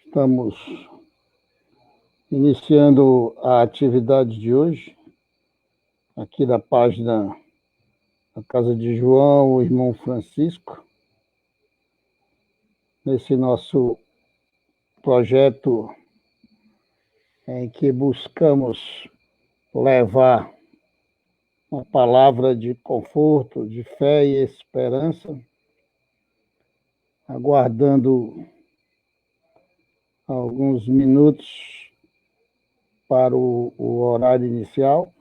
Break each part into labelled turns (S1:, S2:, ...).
S1: Estamos iniciando a atividade de hoje, aqui da página da Casa de João, o irmão Francisco, nesse nosso projeto em que buscamos levar uma palavra de conforto, de fé e esperança, aguardando alguns minutos para o horário inicial.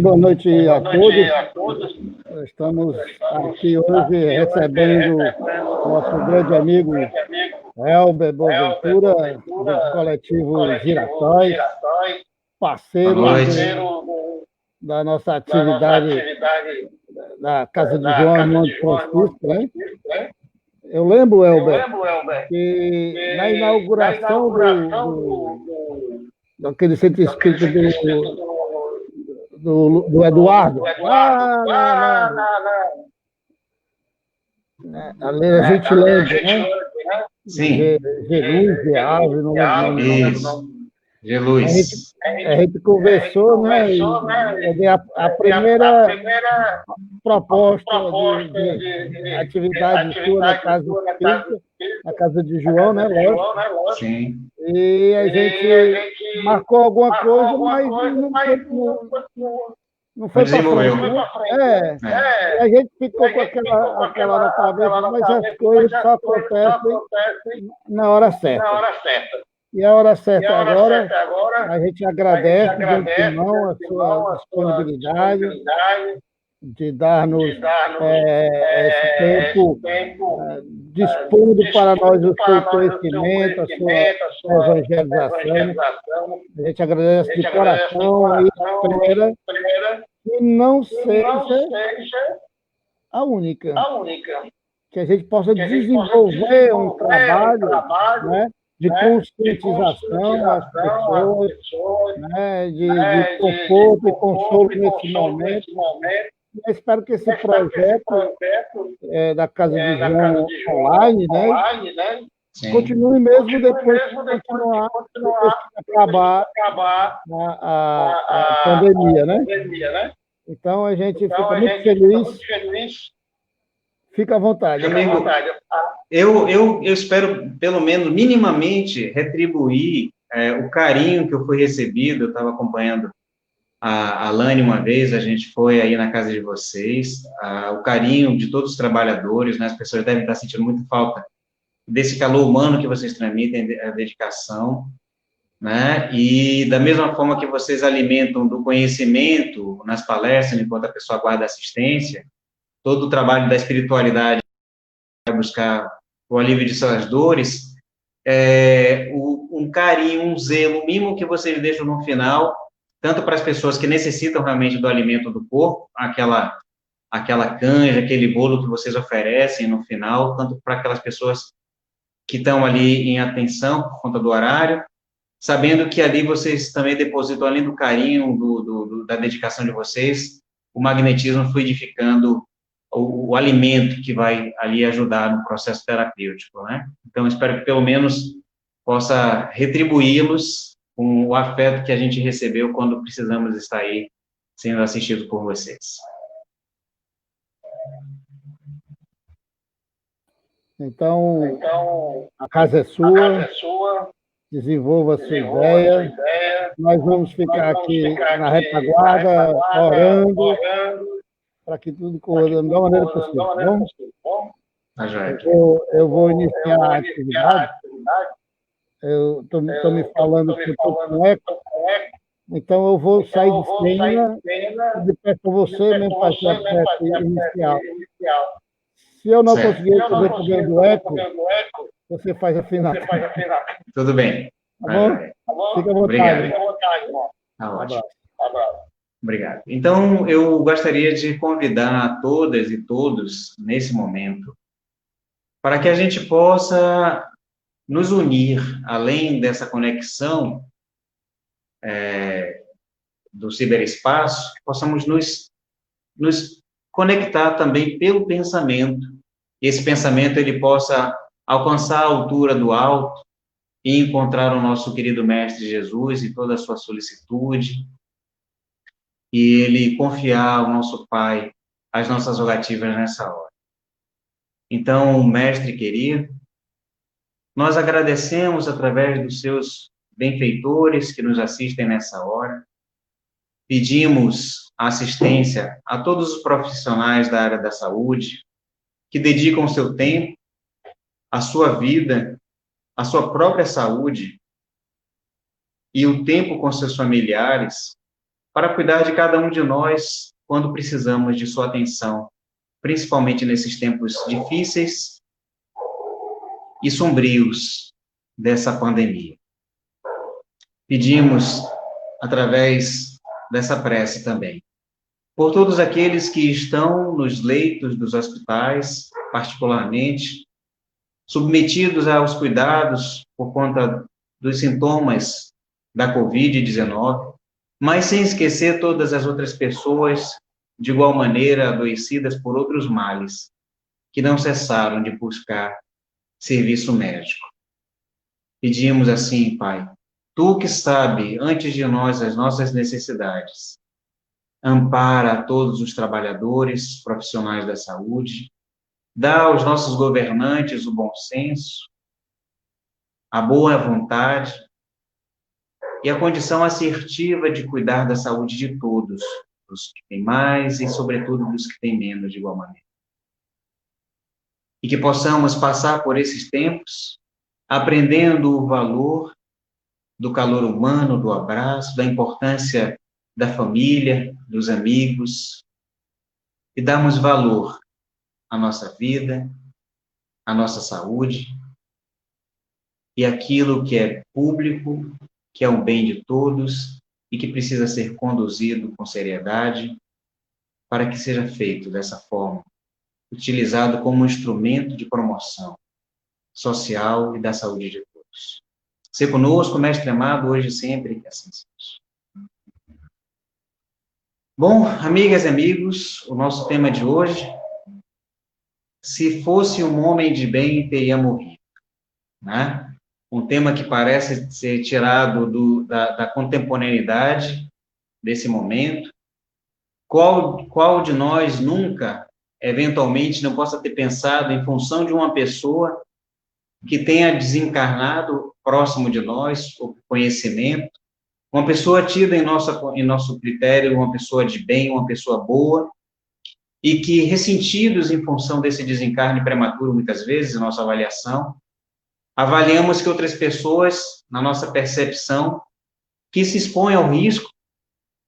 S1: Boa noite a todos. Estamos aqui hoje recebendo nosso grande amigo Elber Boaventura, do coletivo Girassóis, parceiro da nossa atividade da Casa de João Irmão de Francisco, né? Eu lembro, Elber, que na inauguração daquele centro espírita do Eduardo. Ali a gente lembra, né?
S2: Sim.
S1: Geluz, Gealve, não lembro.
S2: Isso. Geluz.
S1: A gente conversou, né? E a primeira proposta de atividade sua na Casa Espírita, na Casa de João, né? Lógico.
S2: Sim.
S1: E a gente marcou alguma coisa, mas não foi para frente. E a gente ficou com aquela na cabeça, mas as coisas só acontecem na hora certa. E a hora certa agora, a gente agradece de antemão a sua disponibilidade de dar-nos esse tempo dispondo para nós o seu conhecimento, a sua evangelização. A gente agradece de coração e espera que não seja a única. Que a gente possa desenvolver um trabalho, né, de conscientização das pessoas, né, de conforto e consolo nesse momento. Eu espero que esse projeto da Casa de João online, né, continue mesmo depois que acabar a pandemia, né? Então, a gente fica muito feliz. Fica à vontade.
S2: Amigo, eu espero, pelo menos, minimamente, retribuir o carinho que eu fui recebido. Eu estava acompanhando a Lani uma vez, a gente foi aí na casa de vocês, o carinho de todos os trabalhadores, né? As pessoas devem estar sentindo muito falta desse calor humano que vocês transmitem, a dedicação, né? E da mesma forma que vocês alimentam do conhecimento nas palestras, enquanto a pessoa aguarda assistência, todo o trabalho da espiritualidade para buscar o alívio de suas dores, um carinho, um zelo, um mimo que vocês deixam no final, tanto para as pessoas que necessitam realmente do alimento do corpo, aquela canja, aquele bolo que vocês oferecem no final, tanto para aquelas pessoas que estão ali em atenção por conta do horário, sabendo que ali vocês também depositam, além do carinho, da dedicação de vocês, o magnetismo fluidificando o alimento que vai ali ajudar no processo terapêutico, né? Então, espero que pelo menos possa retribuí-los com o afeto que a gente recebeu quando precisamos estar aí sendo assistidos por vocês.
S1: Então, a casa é sua, desenvolva a sua ideia. Nós vamos ficar aqui na retaguarda, orando, para que tudo corra da melhor maneira possível.
S2: Tá joia.
S1: Eu vou iniciar a atividade. Eu estou me falando que eu estou com eco, então eu vou sair de cena e peço a você mesmo fazer a prece inicial. Se eu não conseguir resolver o problema do eco, você faz a final.
S2: Tudo bem.
S1: Tá bom? Fica à vontade.
S2: Tá ótimo. Obrigado. Então, eu gostaria de convidar a todas e todos, nesse momento, para que a gente possa nos unir, além dessa conexão do ciberespaço, que possamos nos conectar também pelo pensamento. E esse pensamento ele possa alcançar a altura do alto e encontrar o nosso querido Mestre Jesus e toda a sua solicitude, e ele confiar ao nosso Pai as nossas rogativas nessa hora. Então, Mestre querido, nós agradecemos através dos seus benfeitores que nos assistem nessa hora, pedimos assistência a todos os profissionais da área da saúde que dedicam seu tempo, a sua vida, a sua própria saúde e o tempo com seus familiares para cuidar de cada um de nós quando precisamos de sua atenção, principalmente nesses tempos difíceis e sombrios dessa pandemia. Pedimos, através dessa prece também, por todos aqueles que estão nos leitos dos hospitais, particularmente, submetidos aos cuidados por conta dos sintomas da Covid-19, mas sem esquecer todas as outras pessoas, de igual maneira, adoecidas por outros males, que não cessaram de buscar serviço médico. Pedimos assim, Pai, Tu que sabe, antes de nós, as nossas necessidades, ampara a todos os trabalhadores, profissionais da saúde, dá aos nossos governantes o bom senso, a boa vontade e a condição assertiva de cuidar da saúde de todos, dos que têm mais e, sobretudo, dos que têm menos, de igual maneira. E que possamos passar por esses tempos aprendendo o valor do calor humano, do abraço, da importância da família, dos amigos, e darmos valor à nossa vida, à nossa saúde, e aquilo que é público, que é um bem de todos e que precisa ser conduzido com seriedade para que seja feito dessa forma, utilizado como instrumento de promoção social e da saúde de todos. Se conosco, Mestre amado, hoje e sempre, que assim seja. Bom, amigas e amigos, o nosso tema de hoje, se fosse um homem de bem, teria morrido, né? Um tema que parece ser tirado da contemporaneidade desse momento. Qual de nós nunca, eventualmente, não possa ter pensado em função de uma pessoa que tenha desencarnado próximo de nós, o conhecimento, uma pessoa tida em nosso critério, uma pessoa de bem, uma pessoa boa, e que, ressentidos em função desse desencarne prematuro, muitas vezes, em nossa avaliação, avaliamos que outras pessoas, na nossa percepção, que se expõem ao risco,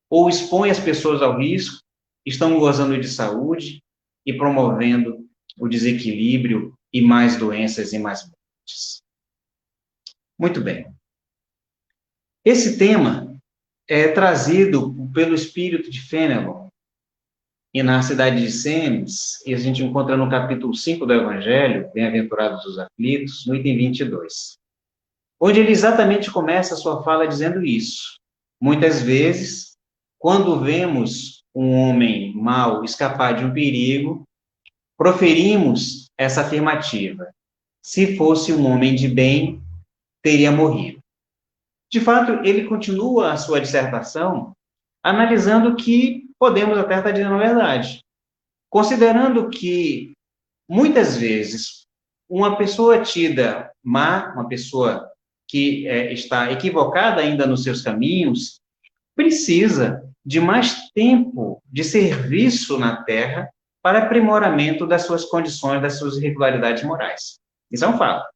S2: ou expõem as pessoas ao risco, estão gozando de saúde e promovendo o desequilíbrio e mais doenças e mais mortes. Muito bem. Esse tema é trazido pelo espírito de Fenelon, e na cidade de Sênis, e a gente encontra no capítulo 5 do Evangelho, Bem-aventurados os aflitos, no item 22, onde ele exatamente começa a sua fala dizendo isso. Muitas vezes, quando vemos um homem mau escapar de um perigo, proferimos essa afirmativa: se fosse um homem de bem, teria morrido. De fato, ele continua a sua dissertação analisando que podemos até estar dizendo a verdade, considerando que, muitas vezes, uma pessoa tida má, uma pessoa que está equivocada ainda nos seus caminhos, precisa de mais tempo de serviço na Terra para aprimoramento das suas condições, das suas irregularidades morais. Isso é um fato.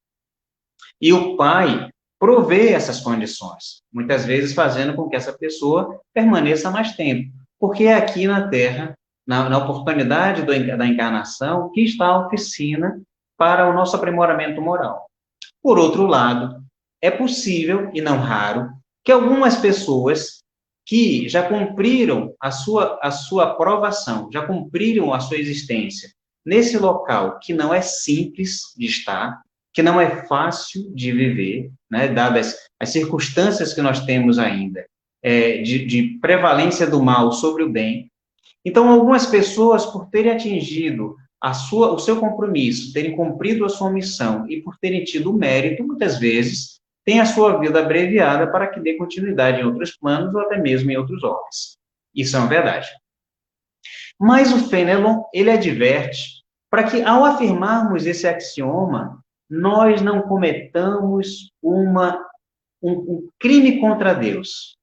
S2: E o pai provê essas condições, muitas vezes fazendo com que essa pessoa permaneça mais tempo, porque é aqui na Terra, na oportunidade da encarnação, que está a oficina para o nosso aprimoramento moral. Por outro lado, é possível, e não raro, que algumas pessoas que já cumpriram a sua aprovação, já cumpriram a sua existência nesse local que não é simples de estar, que não é fácil de viver, né, dadas as circunstâncias que nós temos ainda, de prevalência do mal sobre o bem. Então, algumas pessoas, por terem atingido o seu compromisso, terem cumprido a sua missão e por terem tido mérito, muitas vezes, têm a sua vida abreviada para que dê continuidade em outros planos ou até mesmo em outros ordens. Isso é uma verdade. Mas o Fenelon, ele adverte para que, ao afirmarmos esse axioma, nós não cometamos um crime contra Deus,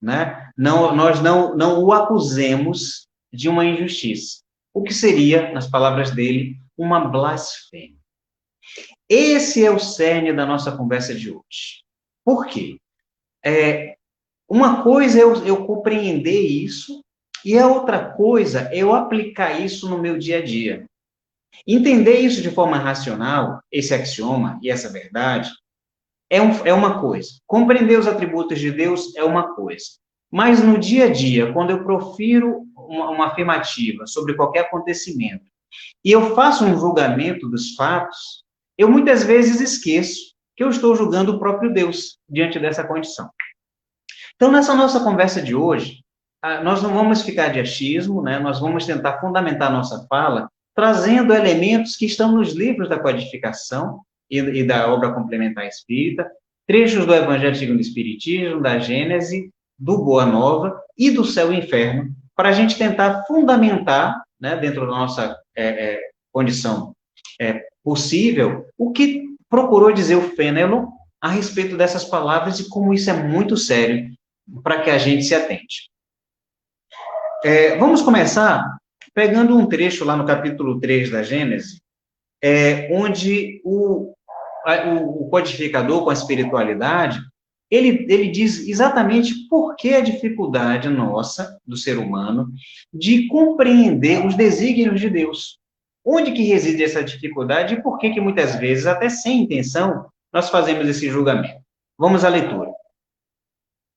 S2: né? Nós não o acusemos de uma injustiça, o que seria, nas palavras dele, uma blasfêmia. Esse é o cerne da nossa conversa de hoje. Por quê? Uma coisa é eu compreender isso, e a outra coisa é eu aplicar isso no meu dia a dia. Entender isso de forma racional, esse axioma e essa verdade, é uma coisa. Compreender os atributos de Deus é uma coisa. Mas no dia a dia, quando eu profiro uma afirmativa sobre qualquer acontecimento, e eu faço um julgamento dos fatos, eu muitas vezes esqueço que eu estou julgando o próprio Deus diante dessa condição. Então, nessa nossa conversa de hoje, nós não vamos ficar de achismo, né? Nós vamos tentar fundamentar nossa fala trazendo elementos que estão nos livros da codificação e da obra complementar espírita, trechos do Evangelho segundo o Espiritismo, da Gênese, do Boa Nova e do Céu e Inferno, para a gente tentar fundamentar, né, dentro da nossa condição possível, o que procurou dizer o Fenelon a respeito dessas palavras e como isso é muito sério para que a gente se atente. Vamos começar pegando um trecho lá no capítulo 3 da Gênese, onde o codificador com a espiritualidade, ele diz exatamente por que a dificuldade nossa, do ser humano, de compreender os desígnios de Deus. Onde que reside essa dificuldade e por que muitas vezes, até sem intenção, nós fazemos esse julgamento. Vamos à leitura.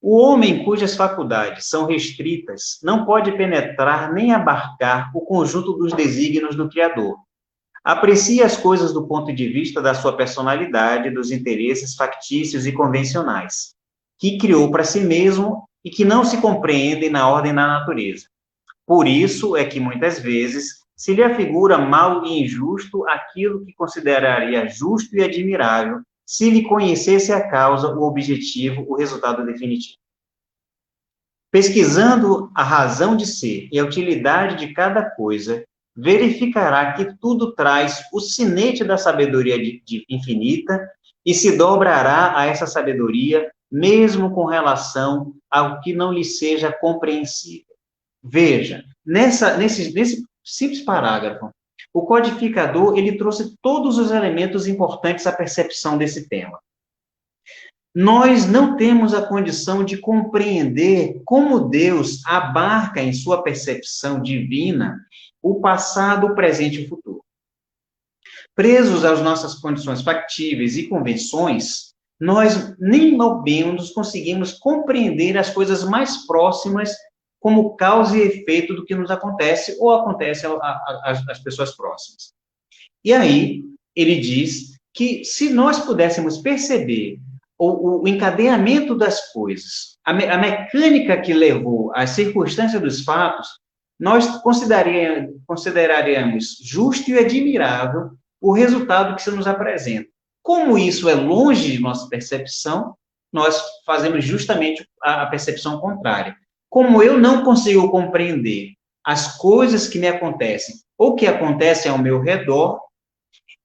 S2: O homem cujas faculdades são restritas não pode penetrar nem abarcar o conjunto dos desígnios do Criador. Aprecia as coisas do ponto de vista da sua personalidade, dos interesses factícios e convencionais, que criou para si mesmo e que não se compreendem na ordem da natureza. Por isso é que, muitas vezes, se lhe afigura mal e injusto aquilo que consideraria justo e admirável, se lhe conhecesse a causa, o objetivo, o resultado definitivo. Pesquisando a razão de ser e a utilidade de cada coisa, verificará que tudo traz o sinete da sabedoria infinita e se dobrará a essa sabedoria, mesmo com relação ao que não lhe seja compreensível. Veja, nesse simples parágrafo, o codificador, ele trouxe todos os elementos importantes à percepção desse tema. Nós não temos a condição de compreender como Deus abarca em sua percepção divina o passado, o presente e o futuro. Presos às nossas condições factíveis e convenções, nós nem mal menos conseguimos compreender as coisas mais próximas como causa e efeito do que nos acontece ou acontece às pessoas próximas. E aí, ele diz que se nós pudéssemos perceber o encadeamento das coisas, a mecânica que levou às circunstâncias dos fatos, nós consideraríamos justo e admirável o resultado que se nos apresenta. Como isso é longe de nossa percepção, nós fazemos justamente a percepção contrária. Como eu não consigo compreender as coisas que me acontecem ou que acontecem ao meu redor,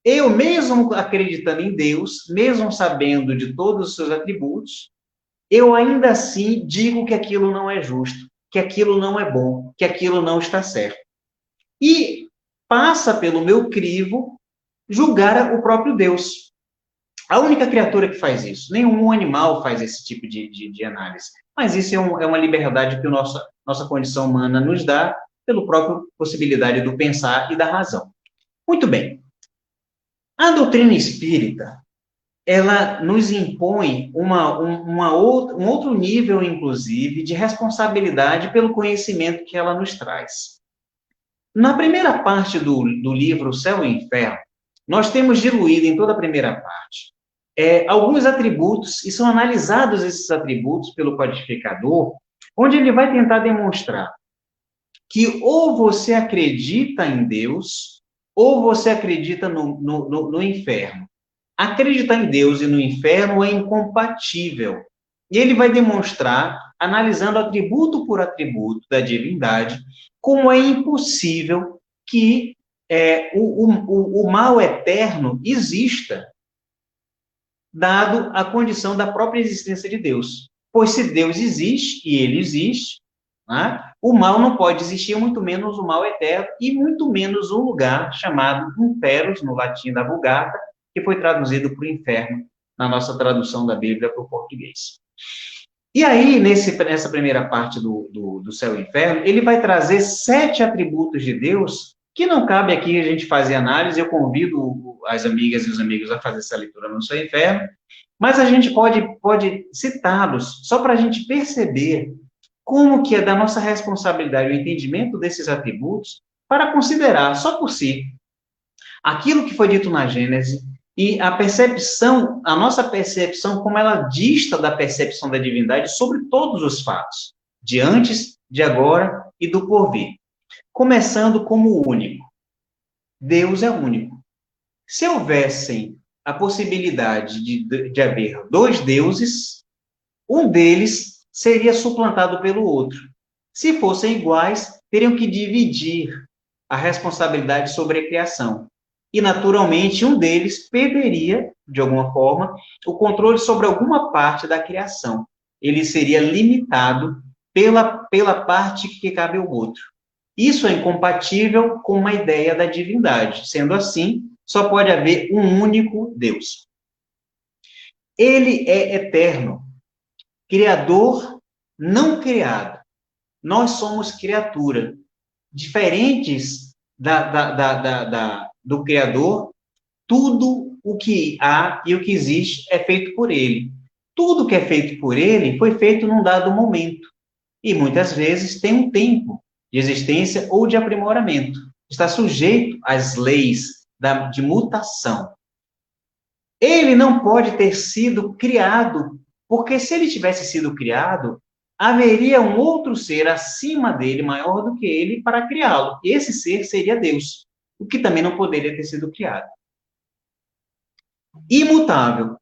S2: eu mesmo acreditando em Deus, mesmo sabendo de todos os seus atributos, eu ainda assim digo que aquilo não é justo, que aquilo não é bom, que aquilo não está certo. E passa pelo meu crivo julgar o próprio Deus. A única criatura que faz isso. Nenhum animal faz esse tipo de análise. Mas isso é uma liberdade que a nossa condição humana nos dá pela própria possibilidade do pensar e da razão. Muito bem. A doutrina espírita, ela nos impõe um outro nível, inclusive, de responsabilidade pelo conhecimento que ela nos traz. Na primeira parte do livro Céu e Inferno, nós temos diluído em toda a primeira parte alguns atributos, e são analisados esses atributos pelo codificador, onde ele vai tentar demonstrar que ou você acredita em Deus, ou você acredita no inferno. Acreditar em Deus e no inferno é incompatível. E ele vai demonstrar, analisando atributo por atributo da divindade, como é impossível que o mal eterno exista, dado a condição da própria existência de Deus. Pois se Deus existe, e ele existe, né, o mal não pode existir, muito menos o mal eterno, e muito menos um lugar chamado Inferos, no latim da Vulgata, que foi traduzido para o inferno na nossa tradução da Bíblia para o português. E aí, nessa primeira parte do Céu e Inferno, ele vai trazer 7 atributos de Deus que não cabe aqui a gente fazer análise. Eu convido as amigas e os amigos a fazer essa leitura no Céu e Inferno, mas a gente pode citá-los só para a gente perceber como que é da nossa responsabilidade o entendimento desses atributos para considerar, só por si, aquilo que foi dito na Gênese e a nossa percepção, como ela dista da percepção da divindade sobre todos os fatos, de antes, de agora e do porvir. Começando como único. Deus é único. Se houvessem a possibilidade de haver 2 deuses, um deles seria suplantado pelo outro. Se fossem iguais, teriam que dividir a responsabilidade sobre a criação. E, naturalmente, um deles perderia, de alguma forma, o controle sobre alguma parte da criação. Ele seria limitado pela parte que cabe ao outro. Isso é incompatível com uma ideia da divindade. Sendo assim, só pode haver um único Deus. Ele é eterno, criador, não criado. Nós somos criatura. Diferentes do Criador, tudo o que há e o que existe é feito por ele. Tudo que é feito por ele foi feito num dado momento. E muitas vezes tem um tempo de existência ou de aprimoramento. Está sujeito às leis de mutação. Ele não pode ter sido criado, porque se ele tivesse sido criado, haveria um outro ser acima dele, maior do que ele, para criá-lo. Esse ser seria Deus, o que também não poderia ter sido criado. Imutável.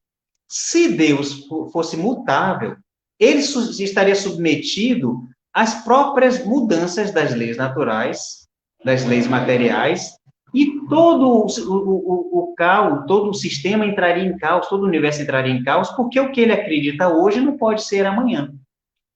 S2: Se Deus fosse mutável, ele estaria submetido às próprias mudanças das leis naturais, das leis materiais, e todo todo o sistema entraria em caos, todo o universo entraria em caos, porque o que ele acredita hoje não pode ser amanhã.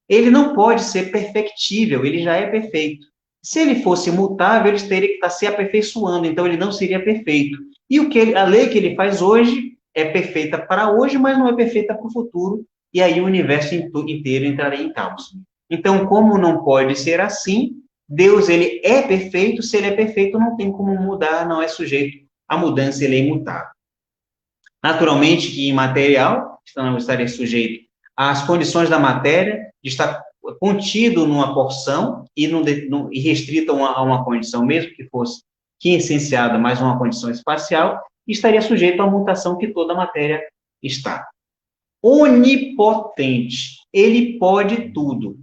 S2: Ele não pode ser perfectível, ele já é perfeito. Se ele fosse mutável, ele teria que estar se aperfeiçoando, então ele não seria perfeito. E a lei que ele faz hoje é perfeita para hoje, mas não é perfeita para o futuro, e aí o universo inteiro entraria em caos. Então, como não pode ser assim, Deus, ele é perfeito, se ele é perfeito, não tem como mudar, não é sujeito à mudança, ele é imutável. Naturalmente que imaterial, não estaria sujeito às condições da matéria, de estar contido numa porção e restrito a uma condição, mesmo que fosse quintessenciada, mas uma condição espacial, estaria sujeito à mutação que toda a matéria está. Onipotente, ele pode tudo.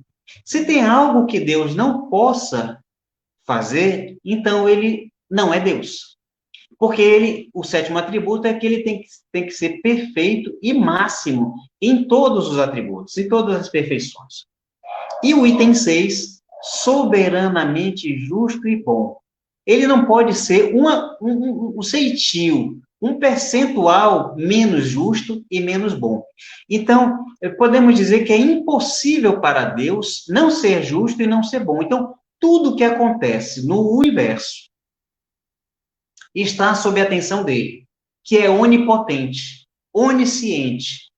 S2: Se tem algo que Deus não possa fazer, então ele não é Deus. Porque o 7º atributo é que ele tem que ser perfeito e máximo em todos os atributos, em todas as perfeições. E o item 6, soberanamente justo e bom. Ele não pode ser um ceitil, um percentual menos justo e menos bom. Então, podemos dizer que é impossível para Deus não ser justo e não ser bom. Então, tudo que acontece no universo, está sob a atenção dele, que é onipotente, onisciente.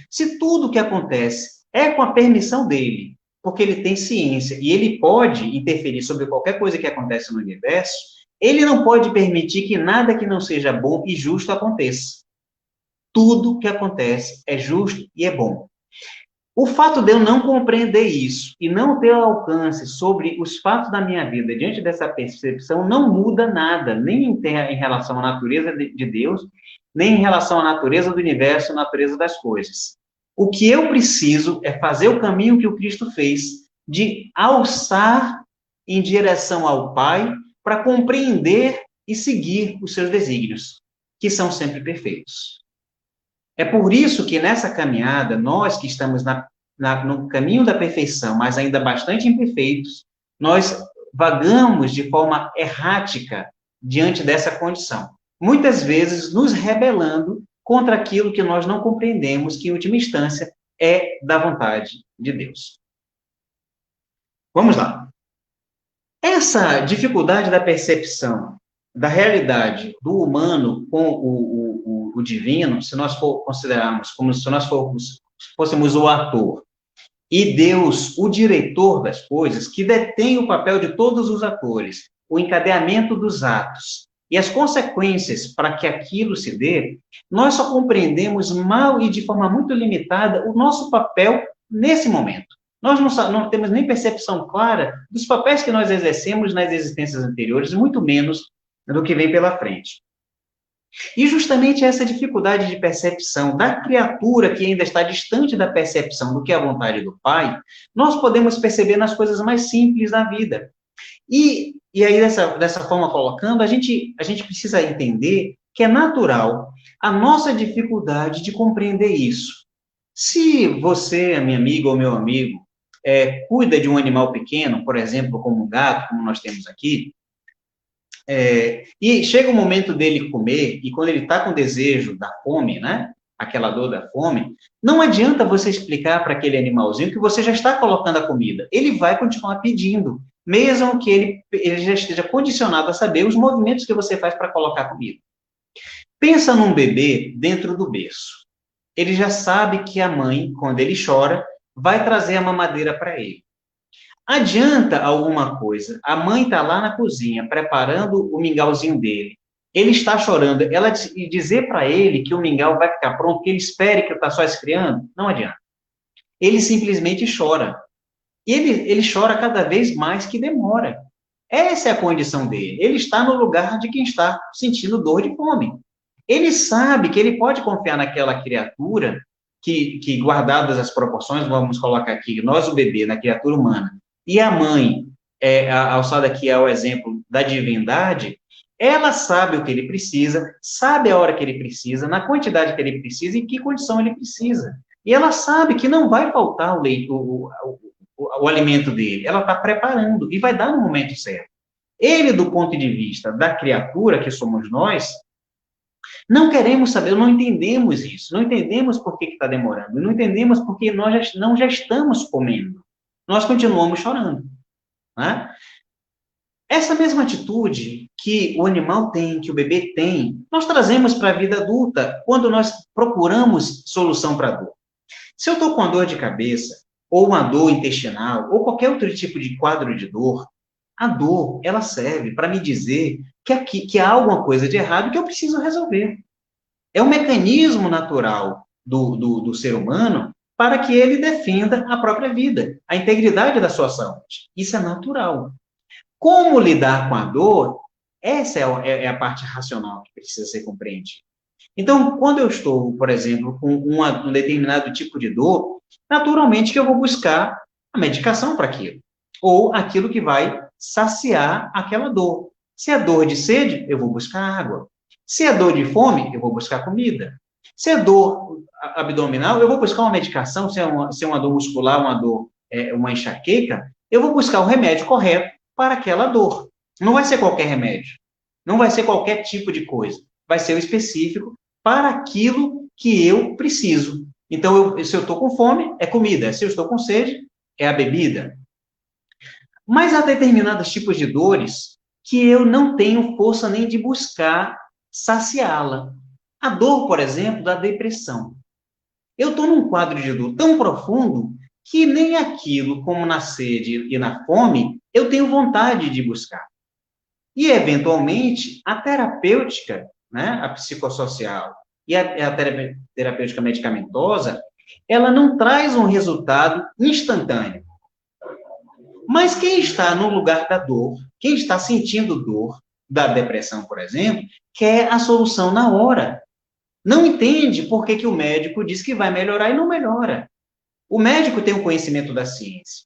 S2: Se tudo que acontece é com a permissão dele, porque ele tem ciência e ele pode interferir sobre qualquer coisa que acontece no universo, ele não pode permitir que nada que não seja bom e justo aconteça. Tudo que acontece é justo e é bom. O fato de eu não compreender isso e não ter alcance sobre os fatos da minha vida diante dessa percepção não muda nada, nem em relação à natureza de Deus, nem em relação à natureza do universo, à natureza das coisas. O que eu preciso é fazer o caminho que o Cristo fez, de alçar em direção ao Pai para compreender e seguir os seus desígnios, que são sempre perfeitos. É por isso que nessa caminhada, nós que estamos no caminho da perfeição, mas ainda bastante imperfeitos, nós vagamos de forma errática diante dessa condição. Muitas vezes nos rebelando contra aquilo que nós não compreendemos, que em última instância é da vontade de Deus. Vamos lá. Essa dificuldade da percepção da realidade do humano com o divino, se nós considerarmos como se nós fôssemos o ator, e Deus, o diretor das coisas, que detém o papel de todos os atores, o encadeamento dos atos e as consequências para que aquilo se dê, nós só compreendemos mal e de forma muito limitada o nosso papel nesse momento. Nós não temos nem percepção clara dos papéis que nós exercemos nas existências anteriores, muito menos do que vem pela frente. E justamente essa dificuldade de percepção da criatura que ainda está distante da percepção do que é a vontade do Pai, nós podemos perceber nas coisas mais simples da vida. E aí, dessa forma colocando, a gente precisa entender que é natural a nossa dificuldade de compreender isso. Se você, minha amiga ou meu amigo, cuida de um animal pequeno, por exemplo, como um gato, como nós temos aqui, e chega o momento dele comer, e quando ele está com desejo da fome, né, aquela dor da fome, não adianta você explicar para aquele animalzinho que você já está colocando a comida. Ele vai continuar pedindo, mesmo que ele já esteja condicionado a saber os movimentos que você faz para colocar a comida. Pensa num bebê dentro do berço. Ele já sabe que a mãe, quando ele chora, vai trazer a mamadeira para ele. Adianta alguma coisa, a mãe está lá na cozinha, preparando o mingauzinho dele, ele está chorando, ela dizer para ele que o mingau vai ficar pronto, que ele espere que está só esfriando, não adianta. Ele simplesmente chora. E ele chora cada vez mais que demora. Essa é a condição dele. Ele está no lugar de quem está sentindo dor de fome. Ele sabe que ele pode confiar naquela criatura que guardadas as proporções, vamos colocar aqui, nós, o bebê, na criatura humana, e a mãe, alçada aqui ao exemplo da divindade, ela sabe o que ele precisa, sabe a hora que ele precisa, na quantidade que ele precisa e em que condição ele precisa. E ela sabe que não vai faltar o alimento dele, ela está preparando e vai dar no momento certo. Ele, do ponto de vista da criatura que somos nós, não queremos saber, não entendemos isso, não entendemos por que está demorando, não entendemos porque nós já estamos comendo. Nós continuamos chorando. Né? Essa mesma atitude que o animal tem, que o bebê tem, nós trazemos para a vida adulta quando nós procuramos solução para a dor. Se eu estou com uma dor de cabeça, ou uma dor intestinal, ou qualquer outro tipo de quadro de dor, a dor, ela serve para me dizer que há alguma coisa de errado que eu preciso resolver. É um mecanismo natural do ser humano para que ele defenda a própria vida, a integridade da sua saúde. Isso é natural. Como lidar com a dor, essa é a parte racional que precisa ser compreendida. Então, quando eu estou, por exemplo, com um determinado tipo de dor, naturalmente que eu vou buscar a medicação para aquilo, ou aquilo que vai saciar aquela dor. Se é dor de sede, eu vou buscar água. Se é dor de fome, eu vou buscar comida. Se é dor abdominal, eu vou buscar uma medicação. Se é uma dor muscular, uma enxaqueca, eu vou buscar o remédio correto para aquela dor. Não vai ser qualquer remédio. Não vai ser qualquer tipo de coisa. Vai ser o específico para aquilo que eu preciso. Então, se eu estou com fome, é comida. Se eu estou com sede, é a bebida. Mas há determinados tipos de dores que eu não tenho força nem de buscar saciá-la. A dor, por exemplo, da depressão. Eu estou num quadro de dor tão profundo que nem aquilo, como na sede e na fome, eu tenho vontade de buscar. E, eventualmente, a terapêutica, né, a psicossocial e a terapêutica medicamentosa, ela não traz um resultado instantâneo. Mas quem está no lugar da dor, quem está sentindo dor, da depressão, por exemplo, quer a solução na hora. Não entende por que o médico diz que vai melhorar e não melhora. O médico tem o conhecimento da ciência,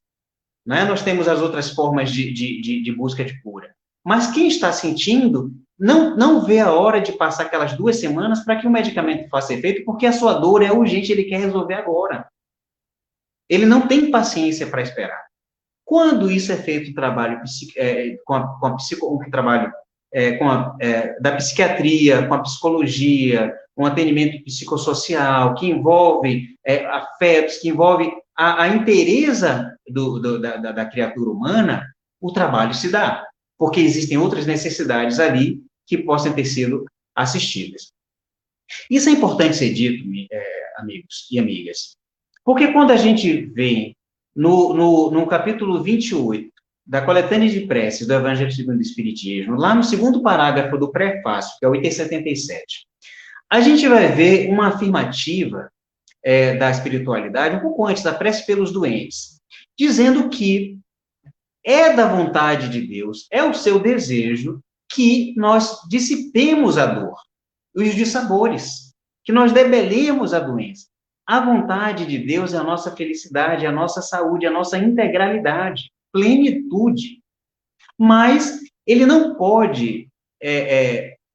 S2: né? Nós temos as outras formas de busca de cura. Mas quem está sentindo não vê a hora de passar aquelas 2 semanas para que o medicamento faça efeito, porque a sua dor é urgente, ele quer resolver agora. Ele não tem paciência para esperar. Quando isso é feito trabalho da psiquiatria, com a psicologia, um atendimento psicossocial, que envolve afetos, que envolve a inteireza da criatura humana, o trabalho se dá, porque existem outras necessidades ali que possam ter sido assistidas. Isso é importante ser dito, amigos e amigas, porque quando a gente vê no capítulo 28 da coletânea de preces do Evangelho segundo o Espiritismo, lá no segundo parágrafo do prefácio, que é o item 77, a gente vai ver uma afirmativa da espiritualidade, um pouco antes da prece pelos doentes, dizendo que é da vontade de Deus, é o seu desejo que nós dissipemos a dor, os dissabores, que nós debelemos a doença. A vontade de Deus é a nossa felicidade, a nossa saúde, a nossa integralidade, plenitude. Mas ele não pode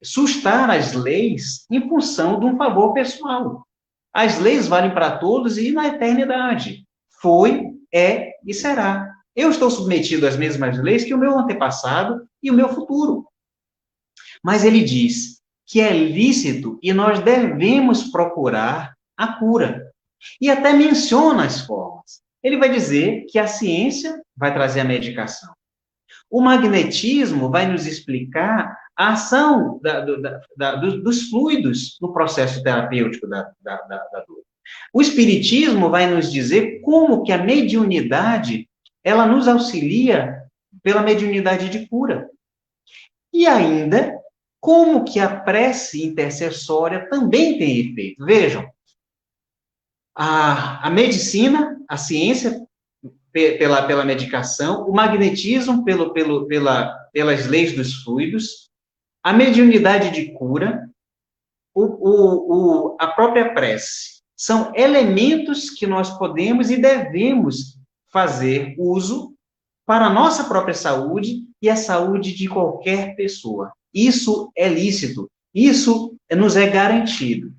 S2: sustar as leis em função de um favor pessoal. As leis valem para todos e na eternidade. Foi, é e será. Eu estou submetido às mesmas leis que o meu antepassado e o meu futuro. Mas ele diz que é lícito e nós devemos procurar a cura. E até menciona as formas. Ele vai dizer que a ciência vai trazer a medicação. O magnetismo vai nos explicar a ação dos fluidos no processo terapêutico da dor. O espiritismo vai nos dizer como que a mediunidade, ela nos auxilia pela mediunidade de cura. E ainda, como que a prece intercessória também tem efeito. Vejam, a medicina, a ciência, pela medicação, o magnetismo pelas leis dos fluidos, a mediunidade de cura, a própria prece. São elementos que nós podemos e devemos fazer uso para a nossa própria saúde e a saúde de qualquer pessoa. Isso é lícito, isso nos é garantido.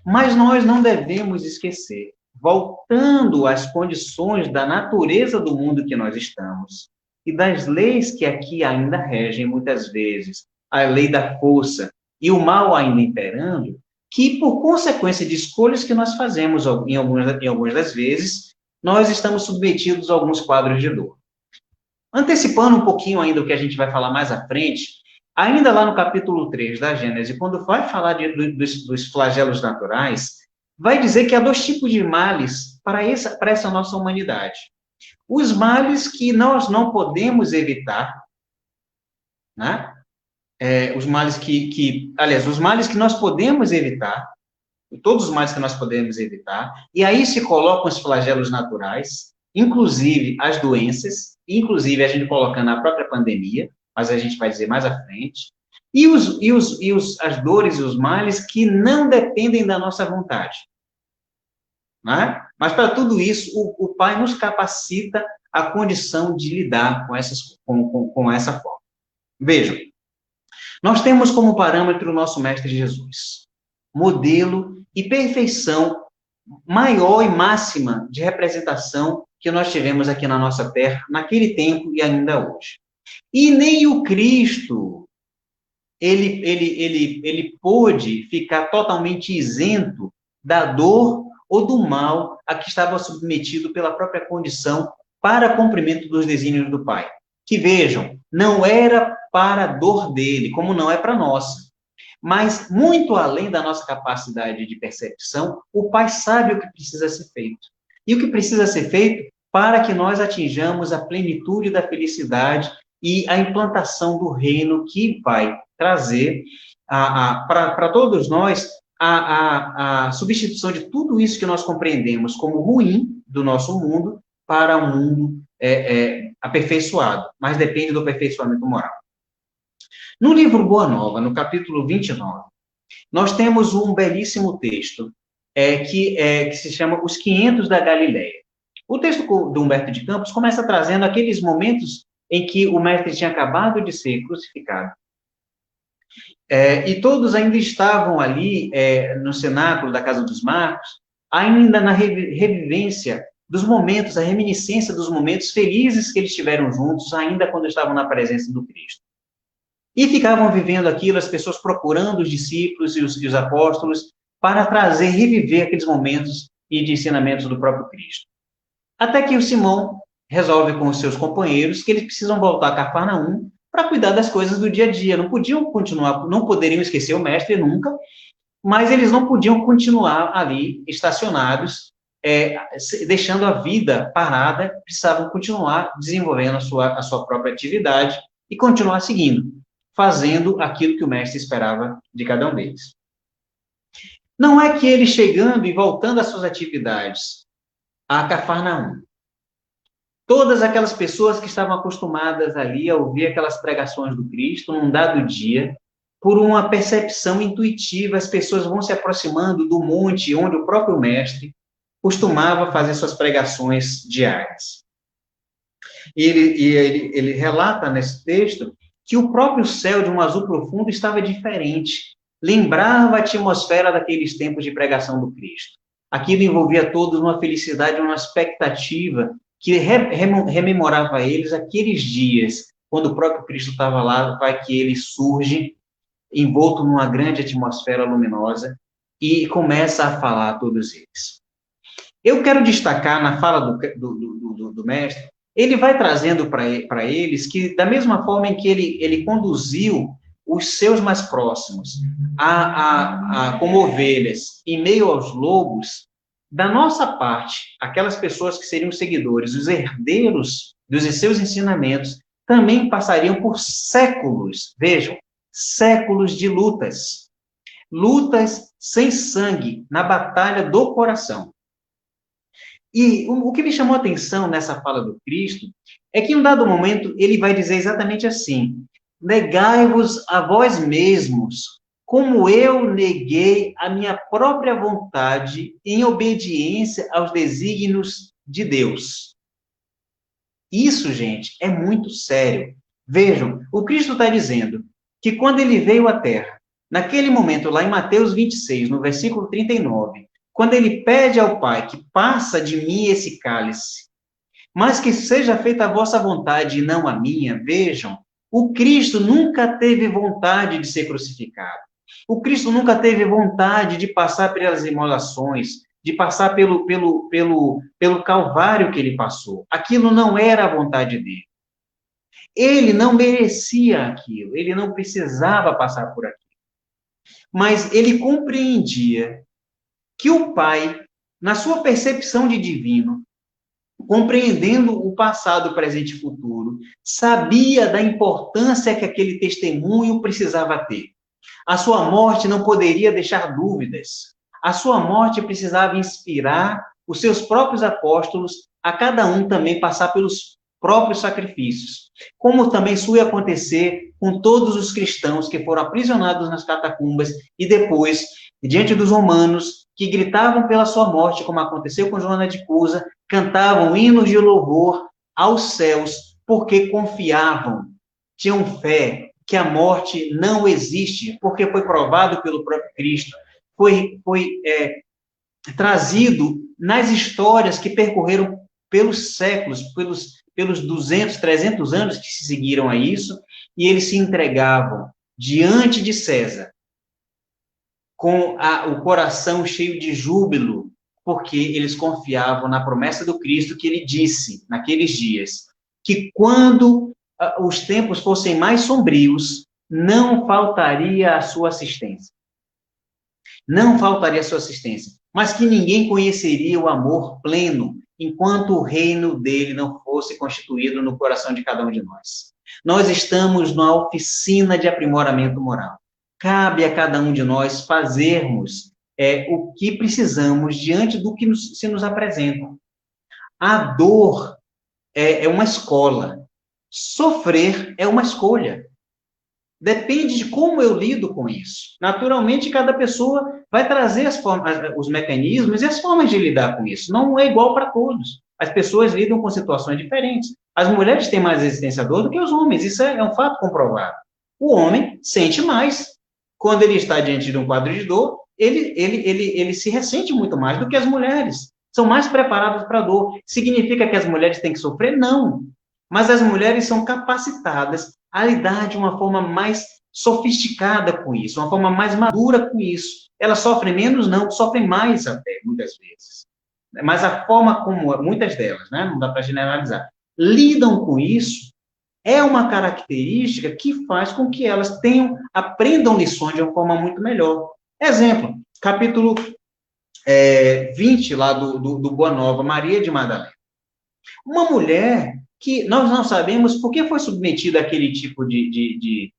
S2: Mas nós não devemos esquecer, voltando às condições da natureza do mundo que nós estamos e das leis que aqui ainda regem muitas vezes, a lei da força e o mal ainda imperando, que por consequência de escolhas que nós fazemos em algumas das vezes, nós estamos submetidos a alguns quadros de dor. Antecipando um pouquinho ainda o que a gente vai falar mais à frente, ainda lá no capítulo 3 da Gênese, quando vai falar dos flagelos naturais, vai dizer que há 2 tipos de males para essa nossa humanidade. Os males que nós não podemos evitar, né? Os males os males que nós podemos evitar, todos os males que nós podemos evitar, e aí se colocam os flagelos naturais, inclusive as doenças, inclusive a gente colocando a própria pandemia, mas a gente vai dizer mais à frente, e as dores e os males que não dependem da nossa vontade. Né? Mas para tudo isso, o Pai nos capacita a condição de lidar com essa forma. Vejam, nós temos como parâmetro o nosso Mestre Jesus, modelo e perfeição maior e máxima de representação que nós tivemos aqui na nossa terra, naquele tempo e ainda hoje. E nem o Cristo, ele pôde ficar totalmente isento da dor ou do mal a que estava submetido pela própria condição para cumprimento dos desígnios do Pai. Que vejam, não era para a dor dele, como não é para a nossa. Mas, muito além da nossa capacidade de percepção, o Pai sabe o que precisa ser feito. E o que precisa ser feito para que nós atinjamos a plenitude da felicidade e a implantação do reino que vai trazer para todos nós a substituição de tudo isso que nós compreendemos como ruim do nosso mundo para um mundo aperfeiçoado, mas depende do aperfeiçoamento moral. No livro Boa Nova, no capítulo 29, nós temos um belíssimo texto que se chama Os 500 da Galileia. O texto do Humberto de Campos começa trazendo aqueles momentos em que o mestre tinha acabado de ser crucificado. E todos ainda estavam ali no cenáculo da Casa dos Marcos, ainda na revivência dos momentos, a reminiscência dos momentos felizes que eles tiveram juntos, ainda quando estavam na presença do Cristo. E ficavam vivendo aquilo, as pessoas procurando os discípulos e os apóstolos para trazer, reviver aqueles momentos e de ensinamentos do próprio Cristo. Até que o Simão resolve com os seus companheiros que eles precisam voltar a Cafarnaum para cuidar das coisas do dia a dia. Não podiam continuar, não poderiam esquecer o mestre nunca, mas eles não podiam continuar ali estacionados, deixando a vida parada, precisavam continuar desenvolvendo a sua própria atividade e continuar seguindo, fazendo aquilo que o mestre esperava de cada um deles. Não é que ele chegando e voltando às suas atividades a Cafarnaum, todas aquelas pessoas que estavam acostumadas ali a ouvir aquelas pregações do Cristo, num dado dia, por uma percepção intuitiva, as pessoas vão se aproximando do monte onde o próprio mestre costumava fazer suas pregações diárias. E ele relata nesse texto que o próprio céu de um azul profundo estava diferente, lembrava a atmosfera daqueles tempos de pregação do Cristo. Aquilo envolvia todos numa felicidade, uma expectativa que rememorava a eles aqueles dias, quando o próprio Cristo estava lá, vai que ele surge, envolto numa grande atmosfera luminosa, e começa a falar a todos eles. Eu quero destacar na fala do mestre, ele vai trazendo para eles que, da mesma forma em que ele conduziu os seus mais próximos como ovelhas em meio aos lobos, da nossa parte, aquelas pessoas que seriam seguidores, os herdeiros dos seus ensinamentos, também passariam por séculos, vejam, séculos de lutas. Lutas sem sangue, na batalha do coração. E o que me chamou a atenção nessa fala do Cristo é que, em um dado momento, ele vai dizer exatamente assim: negai-vos a vós mesmos, como eu neguei a minha própria vontade em obediência aos desígnios de Deus. Isso, gente, é muito sério. Vejam, o Cristo está dizendo que quando ele veio à Terra, naquele momento, lá em Mateus 26, no versículo 39, quando ele pede ao Pai que passa de mim esse cálice, mas que seja feita a vossa vontade e não a minha, vejam, o Cristo nunca teve vontade de ser crucificado. O Cristo nunca teve vontade de passar pelas imolações, de passar pelo calvário que ele passou. Aquilo não era a vontade dele. Ele não merecia aquilo, ele não precisava passar por aquilo. Mas ele compreendia que o Pai, na sua percepção de divino, compreendendo o passado, presente e futuro, sabia da importância que aquele testemunho precisava ter. A sua morte não poderia deixar dúvidas. A sua morte precisava inspirar os seus próprios apóstolos a cada um também passar pelos próprios sacrifícios. Como também isso ia acontecer com todos os cristãos que foram aprisionados nas catacumbas e depois, diante dos romanos, que gritavam pela sua morte, como aconteceu com Joana de Cusa, cantavam hinos de louvor aos céus, porque confiavam, tinham fé que a morte não existe, porque foi provado pelo próprio Cristo, foi trazido nas histórias que percorreram pelos séculos, pelos 200, 300 anos que se seguiram a isso, e eles se entregavam diante de César, com o coração cheio de júbilo, porque eles confiavam na promessa do Cristo que ele disse, naqueles dias, que quando os tempos fossem mais sombrios, não faltaria a sua assistência. Não faltaria a sua assistência. Mas que ninguém conheceria o amor pleno, enquanto o reino dele não fosse constituído no coração de cada um de nós. Nós estamos numa oficina de aprimoramento moral. Cabe a cada um de nós fazermos o que precisamos diante do que se nos apresenta. A dor é uma escola. Sofrer é uma escolha. Depende de como eu lido com isso. Naturalmente, cada pessoa vai trazer os mecanismos e as formas de lidar com isso. Não é igual para todos. As pessoas lidam com situações diferentes. As mulheres têm mais resistência à dor do que os homens. Isso é um fato comprovado. O homem sente mais. Quando ele está diante de um quadro de dor, ele se ressente muito mais do que as mulheres. São mais preparadas para a dor. Significa que as mulheres têm que sofrer? Não. Mas as mulheres são capacitadas a lidar de uma forma mais sofisticada com isso, uma forma mais madura com isso. Elas sofrem menos? Não, sofrem mais até, muitas vezes. Mas a forma como, muitas delas, né, não dá para generalizar, lidam com isso, é uma característica que faz com que elas aprendam lições de uma forma muito melhor. Exemplo, capítulo 20 lá do Boa Nova, Maria de Madalena. Uma mulher que nós não sabemos por que foi submetida àquele tipo de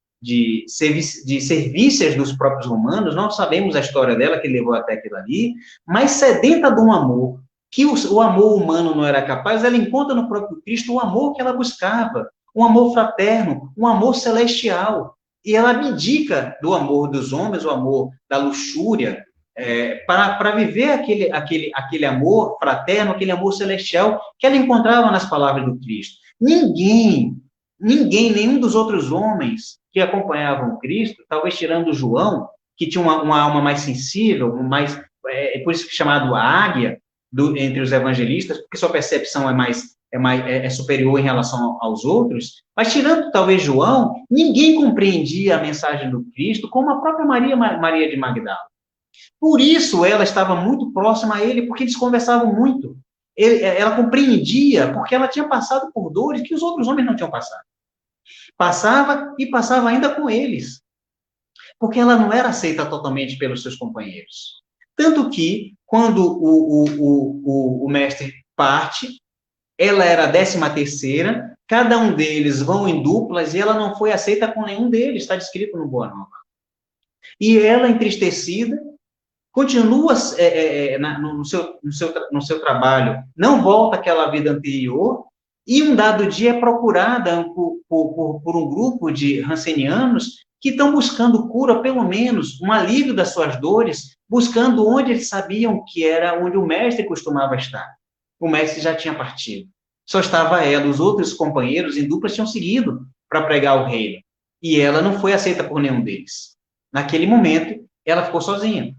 S2: servícios dos próprios romanos, não sabemos a história dela que levou até aquilo ali, mas sedenta de um amor, que o amor humano não era capaz, ela encontra no próprio Cristo o amor que ela buscava, um amor fraterno, um amor celestial, e ela abdica do amor dos homens, o amor da luxúria, para viver aquele amor fraterno, aquele amor celestial que ela encontrava nas palavras do Cristo. Nenhum dos outros homens que acompanhavam Cristo, talvez tirando João, que tinha uma alma mais sensível, por isso que é chamado a águia entre os evangelistas, porque sua percepção é superior em relação aos outros, mas tirando talvez João, ninguém compreendia a mensagem do Cristo como a própria Maria de Magdala. Por isso, ela estava muito próxima a ele, porque eles conversavam muito. Ela compreendia, porque ela tinha passado por dores que os outros homens não tinham passado. Passava e passava ainda com eles. Porque ela não era aceita totalmente pelos seus companheiros. Tanto que, quando o mestre parte, ela era a 13ª, cada um deles vão em duplas, e ela não foi aceita com nenhum deles, está descrito no Boa Nova. E ela, entristecida, continua no seu trabalho, não volta àquela vida anterior, e um dado dia é procurada por um grupo de rancenianos que estão buscando cura, pelo menos, um alívio das suas dores, buscando onde eles sabiam que era onde o mestre costumava estar. O mestre já tinha partido. Só estava ela, os outros companheiros em duplas tinham seguido para pregar o reino. E ela não foi aceita por nenhum deles. Naquele momento, ela ficou sozinha.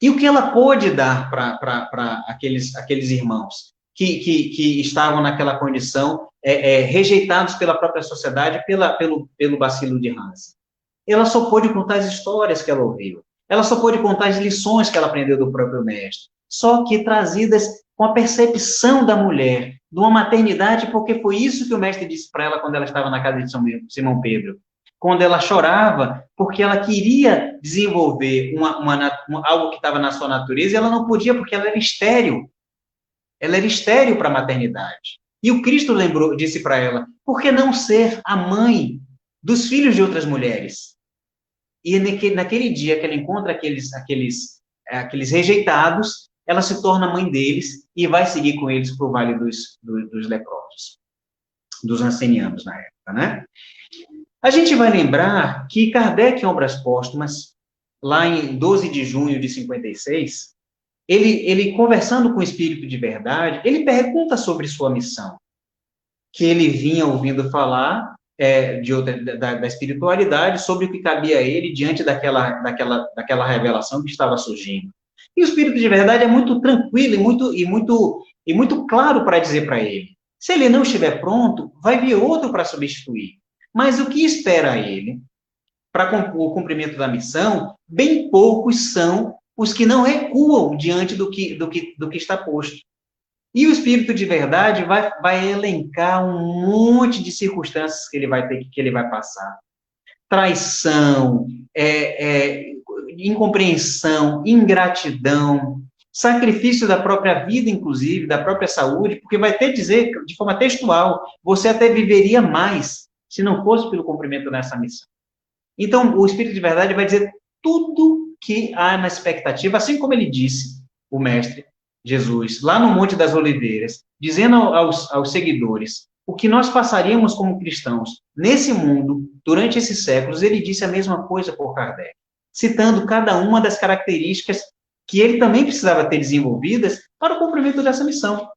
S2: E o que ela pôde dar para aqueles irmãos que estavam naquela condição, rejeitados pela própria sociedade, pelo bacilo de Hansen? Ela só pôde contar as histórias que ela ouviu. Ela só pôde contar as lições que ela aprendeu do próprio mestre. Só que trazidas com a percepção da mulher, de uma maternidade, porque foi isso que o mestre disse para ela quando ela estava na casa de Simão Pedro. Quando ela chorava, porque ela queria desenvolver algo que estava na sua natureza, e ela não podia, porque ela era estéril. Ela era estéril para a maternidade. E o Cristo disse para ela, por que não ser a mãe dos filhos de outras mulheres? E naquele dia que ela encontra aqueles rejeitados, ela se torna mãe deles e vai seguir com eles para o Vale dos Leprosos, dos ancenianos na época, né? A gente vai lembrar que Kardec, em Obras Póstumas, lá em 12 de junho de 56, ele conversando com o Espírito de Verdade, ele pergunta sobre sua missão, que ele vinha ouvindo falar da espiritualidade, sobre o que cabia a ele diante daquela revelação que estava surgindo. E o Espírito de Verdade é muito tranquilo e muito claro para dizer para ele, se ele não estiver pronto, vai vir outro para substituir. Mas o que espera ele para o cumprimento da missão, bem poucos são os que não recuam diante do que está posto. E o Espírito de verdade vai elencar um monte de circunstâncias que ele vai ter, que ele vai passar. Traição, incompreensão, ingratidão, sacrifício da própria vida, inclusive, da própria saúde, porque vai ter que dizer, de forma textual, você até viveria mais se não fosse pelo cumprimento dessa missão. Então, o Espírito de verdade vai dizer tudo que há na expectativa, assim como ele disse, o Mestre Jesus, lá no Monte das Oliveiras, dizendo aos seguidores o que nós passaríamos como cristãos nesse mundo, durante esses séculos. Ele disse a mesma coisa por Kardec, citando cada uma das características que ele também precisava ter desenvolvidas para o cumprimento dessa missão.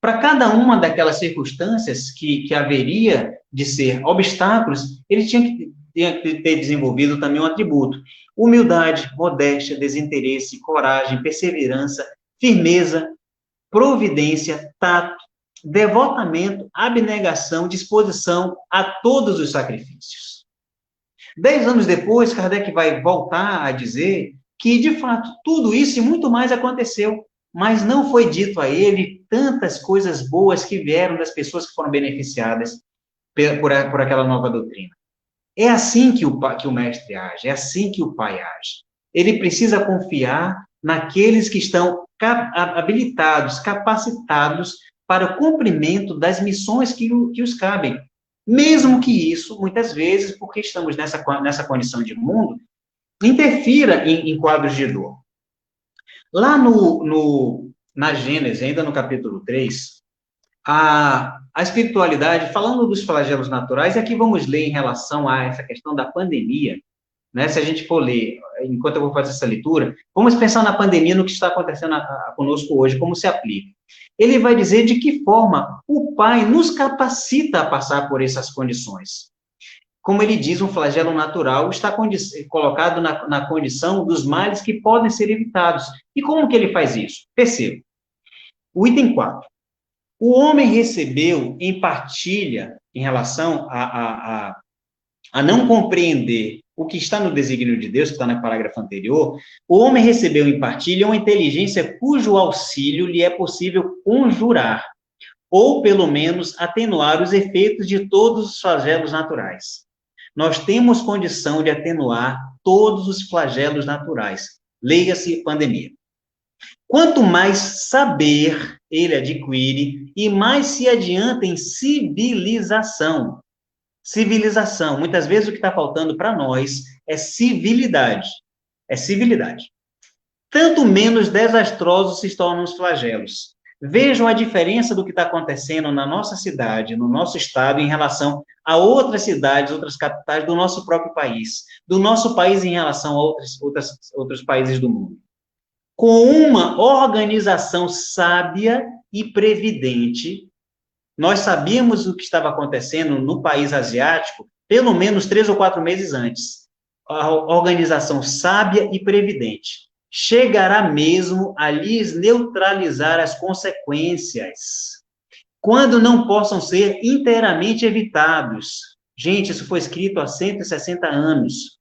S2: Para cada uma daquelas circunstâncias que haveria de ser obstáculos, ele tinha que ter desenvolvido também um atributo: humildade, modéstia, desinteresse, coragem, perseverança, firmeza, providência, tato, devotamento, abnegação, disposição a todos os sacrifícios. 10 anos depois, Kardec vai voltar a dizer que, de fato, tudo isso e muito mais aconteceu, mas não foi dito a ele tantas coisas boas que vieram das pessoas que foram beneficiadas por aquela nova doutrina. É assim que o mestre age, é assim que o pai age. Ele precisa confiar naqueles que estão habilitados, capacitados para o cumprimento das missões que os cabem. Mesmo que isso, muitas vezes, porque estamos nessa condição de mundo, interfira em quadros de dor. Lá na Gênesis, ainda no capítulo 3, a espiritualidade, falando dos flagelos naturais, e aqui vamos ler em relação a essa questão da pandemia, né? Se a gente for ler, enquanto eu vou fazer essa leitura, vamos pensar na pandemia, no que está acontecendo conosco hoje, como se aplica. Ele vai dizer de que forma o Pai nos capacita a passar por essas condições. Como ele diz, um flagelo natural está colocado na condição dos males que podem ser evitados. E como que ele faz isso? Perceba. O item 4. O homem recebeu em partilha, em relação a não compreender o que está no desígnio de Deus, que está no parágrafo anterior, o homem recebeu em partilha uma inteligência cujo auxílio lhe é possível conjurar, ou pelo menos atenuar os efeitos de todos os flagelos naturais. Nós temos condição de atenuar todos os flagelos naturais. Leia-se pandemia. Quanto mais saber ele adquire, e mais se adianta em civilização. Civilização. Muitas vezes o que está faltando para nós é civilidade. É civilidade. Tanto menos desastrosos se tornam os flagelos. Vejam a diferença do que está acontecendo na nossa cidade, no nosso estado, em relação a outras cidades, outras capitais do nosso próprio país, do nosso país em relação a outros países do mundo. Com uma organização sábia e previdente, nós sabíamos o que estava acontecendo no país asiático pelo menos 3 ou 4 meses antes. A organização sábia e previdente chegará mesmo a lhes neutralizar as consequências, quando não possam ser inteiramente evitados. Gente, isso foi escrito há 160 anos.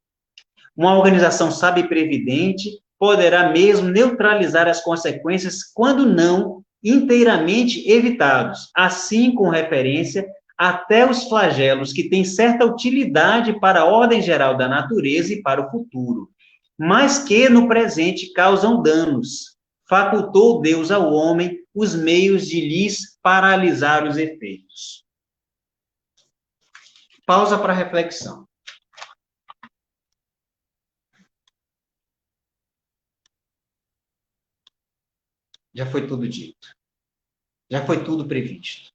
S2: Uma organização sábia e previdente poderá mesmo neutralizar as consequências quando não inteiramente evitados, assim com referência até os flagelos que têm certa utilidade para a ordem geral da natureza e para o futuro, mas que no presente causam danos. Facultou Deus ao homem os meios de lhes paralisar os efeitos. Pausa para reflexão. Já foi tudo dito. Já foi tudo previsto.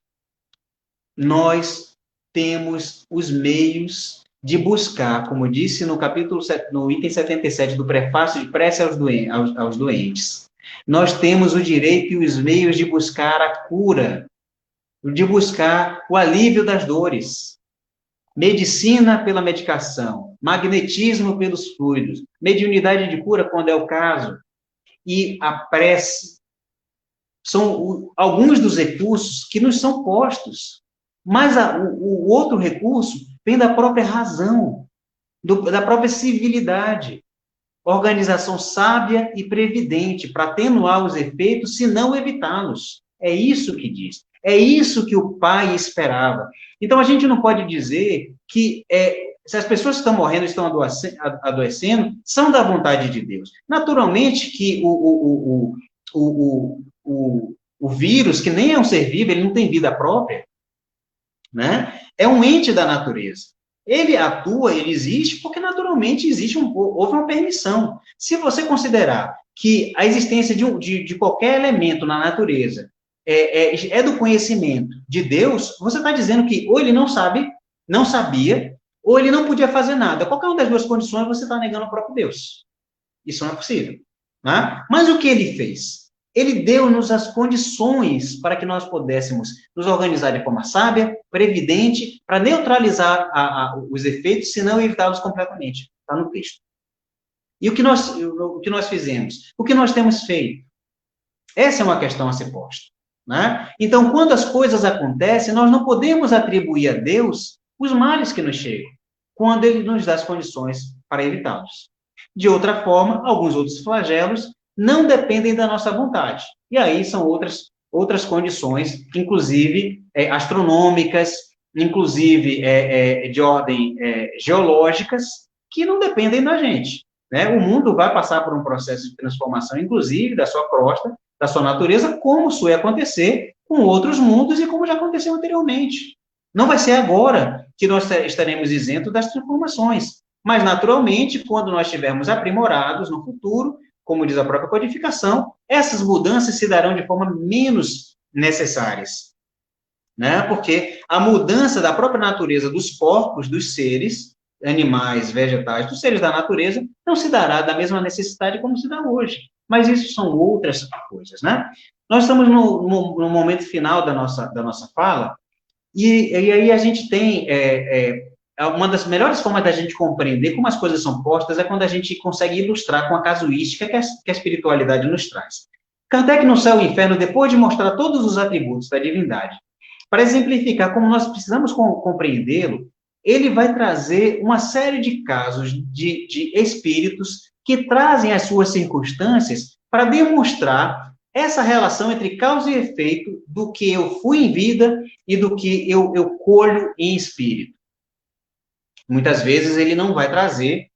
S2: Nós temos os meios de buscar, como disse no item 77 do prefácio de prece aos doentes, nós temos o direito e os meios de buscar a cura, de buscar o alívio das dores. Medicina pela medicação, magnetismo pelos fluidos, mediunidade de cura quando é o caso, e a prece são alguns dos recursos que nos são postos. Mas o outro recurso vem da própria razão, da própria civilidade. Organização sábia e previdente para atenuar os efeitos, se não evitá-los. É isso que diz. É isso que o Pai esperava. Então, a gente não pode dizer que se as pessoas que estão morrendo, estão adoecendo, são da vontade de Deus. Naturalmente que o vírus, que nem é um ser vivo, ele não tem vida própria, né? É um ente da natureza. Ele atua, ele existe, porque naturalmente houve uma permissão. Se você considerar que a existência de qualquer elemento na natureza é do conhecimento de Deus, você está dizendo que ou ele não sabe, não sabia, ou ele não podia fazer nada. Qualquer uma das duas condições, você está negando o próprio Deus. Isso não é possível. Né? Mas o que ele fez? Ele deu-nos as condições para que nós pudéssemos nos organizar de forma sábia, previdente, para neutralizar os efeitos, se não evitá-los completamente. Está no texto. E o que nós fizemos? O que nós temos feito? Essa é uma questão a ser posta. Né? Então, quando as coisas acontecem, nós não podemos atribuir a Deus os males que nos chegam, quando ele nos dá as condições para evitá-los. De outra forma, alguns outros flagelos não dependem da nossa vontade. E aí são outras condições, inclusive astronômicas, inclusive de ordem geológicas, que não dependem da gente. Né? O mundo vai passar por um processo de transformação, inclusive da sua crosta, da sua natureza, como isso ia acontecer com outros mundos e como já aconteceu anteriormente. Não vai ser agora que nós estaremos isentos das transformações, mas, naturalmente, quando nós estivermos aprimorados no futuro, como diz a própria codificação, essas mudanças se darão de forma menos necessárias. Né? Porque a mudança da própria natureza dos corpos, dos seres, animais, vegetais, dos seres da natureza, não se dará da mesma necessidade como se dá hoje. Mas isso são outras coisas, né? Nós estamos no momento final da nossa fala, e aí a gente tem uma das melhores formas da gente compreender como as coisas são postas é quando a gente consegue ilustrar com a casuística que a espiritualidade nos traz. Kardec no Céu e Inferno, depois de mostrar todos os atributos da divindade, para exemplificar como nós precisamos compreendê-lo, ele vai trazer uma série de casos de espíritos que trazem as suas circunstâncias para demonstrar essa relação entre causa e efeito do que eu fui em vida e do que eu colho em espírito. Muitas vezes ele não vai trazer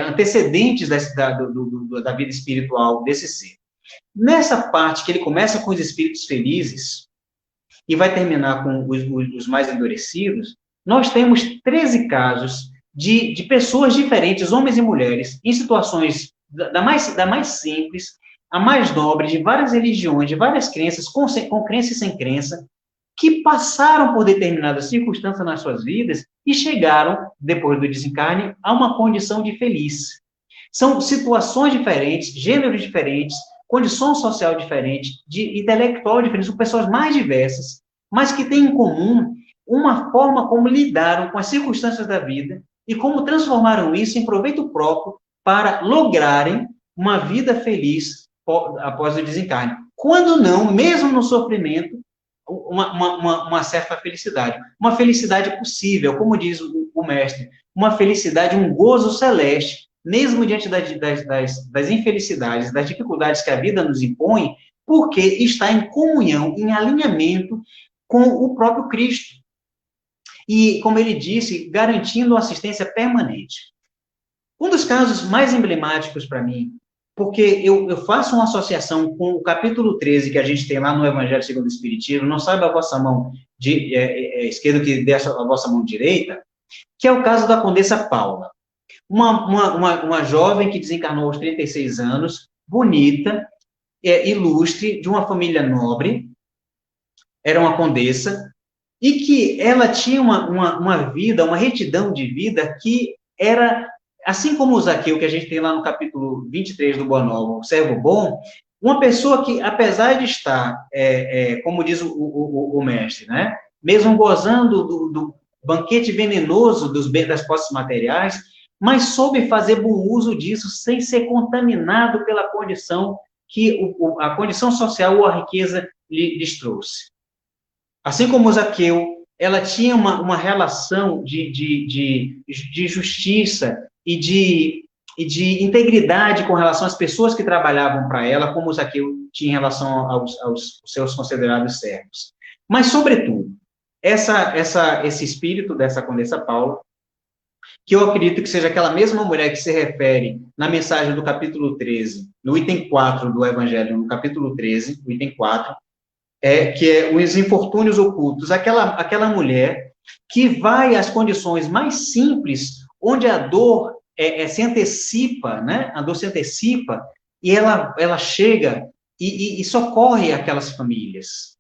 S2: antecedentes da vida espiritual desse ser. Nessa parte que ele começa com os espíritos felizes e vai terminar com os mais endurecidos, nós temos 13 casos de pessoas diferentes, homens e mulheres, em situações da mais simples, a mais nobre, de várias religiões, de várias crenças, com crença e sem crença, que passaram por determinadas circunstâncias nas suas vidas e chegaram, depois do desencarne, a uma condição de feliz. São situações diferentes, gêneros diferentes, condição social diferente, de intelectual diferente, são pessoas mais diversas, mas que têm em comum uma forma como lidaram com as circunstâncias da vida e como transformaram isso em proveito próprio para lograrem uma vida feliz após o desencarne. Quando não, mesmo no sofrimento, uma certa felicidade. Uma felicidade possível, como diz o mestre, uma felicidade, um gozo celeste, mesmo diante das infelicidades, das dificuldades que a vida nos impõe, porque está em comunhão, em alinhamento com o próprio Cristo. E, como ele disse, garantindo assistência permanente. Um dos casos mais emblemáticos para mim, porque eu faço uma associação com o capítulo 13 que a gente tem lá no Evangelho segundo o Espiritismo, não saiba a vossa mão esquerda que dê a vossa mão direita, que é o caso da Condessa Paula. Uma jovem que desencarnou aos 36 anos, bonita, ilustre, de uma família nobre, era uma condessa, e que ela tinha uma vida, uma retidão de vida que era, assim como o Zaqueu, que a gente tem lá no capítulo 23 do Boa Nova, o servo bom, uma pessoa que, apesar de estar, como diz o mestre, né, mesmo gozando do banquete venenoso das posses materiais, mas soube fazer bom uso disso sem ser contaminado pela condição que a condição social ou a riqueza lhes trouxe. Assim como o Zaqueu, ela tinha uma relação de justiça e de e de integridade com relação às pessoas que trabalhavam para ela, como Zaqueu tinha em relação aos seus considerados servos. Mas, sobretudo, esse espírito dessa Condessa Paula, que eu acredito que seja aquela mesma mulher que se refere na mensagem do capítulo 13, no item 4 do Evangelho, no capítulo 13, o item 4, que é os infortúnios ocultos, aquela mulher que vai às condições mais simples, onde a dor se antecipa, né? A dor se antecipa, e ela chega e socorre aquelas famílias.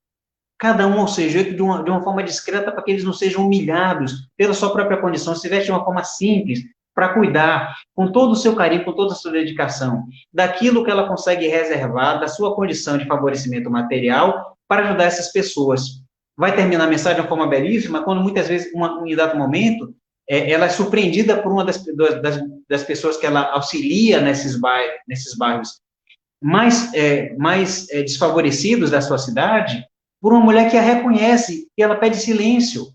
S2: Cada um ao seu jeito, de uma forma discreta, para que eles não sejam humilhados pela sua própria condição, se veste de uma forma simples, para cuidar, com todo o seu carinho, com toda a sua dedicação, daquilo que ela consegue reservar, da sua condição de favorecimento material, para ajudar essas pessoas. Vai terminar a mensagem de uma forma belíssima, quando muitas vezes, em dado momento, ela é surpreendida por uma das pessoas que ela auxilia nesses bairros mais desfavorecidos da sua cidade, por uma mulher que a reconhece e ela pede silêncio.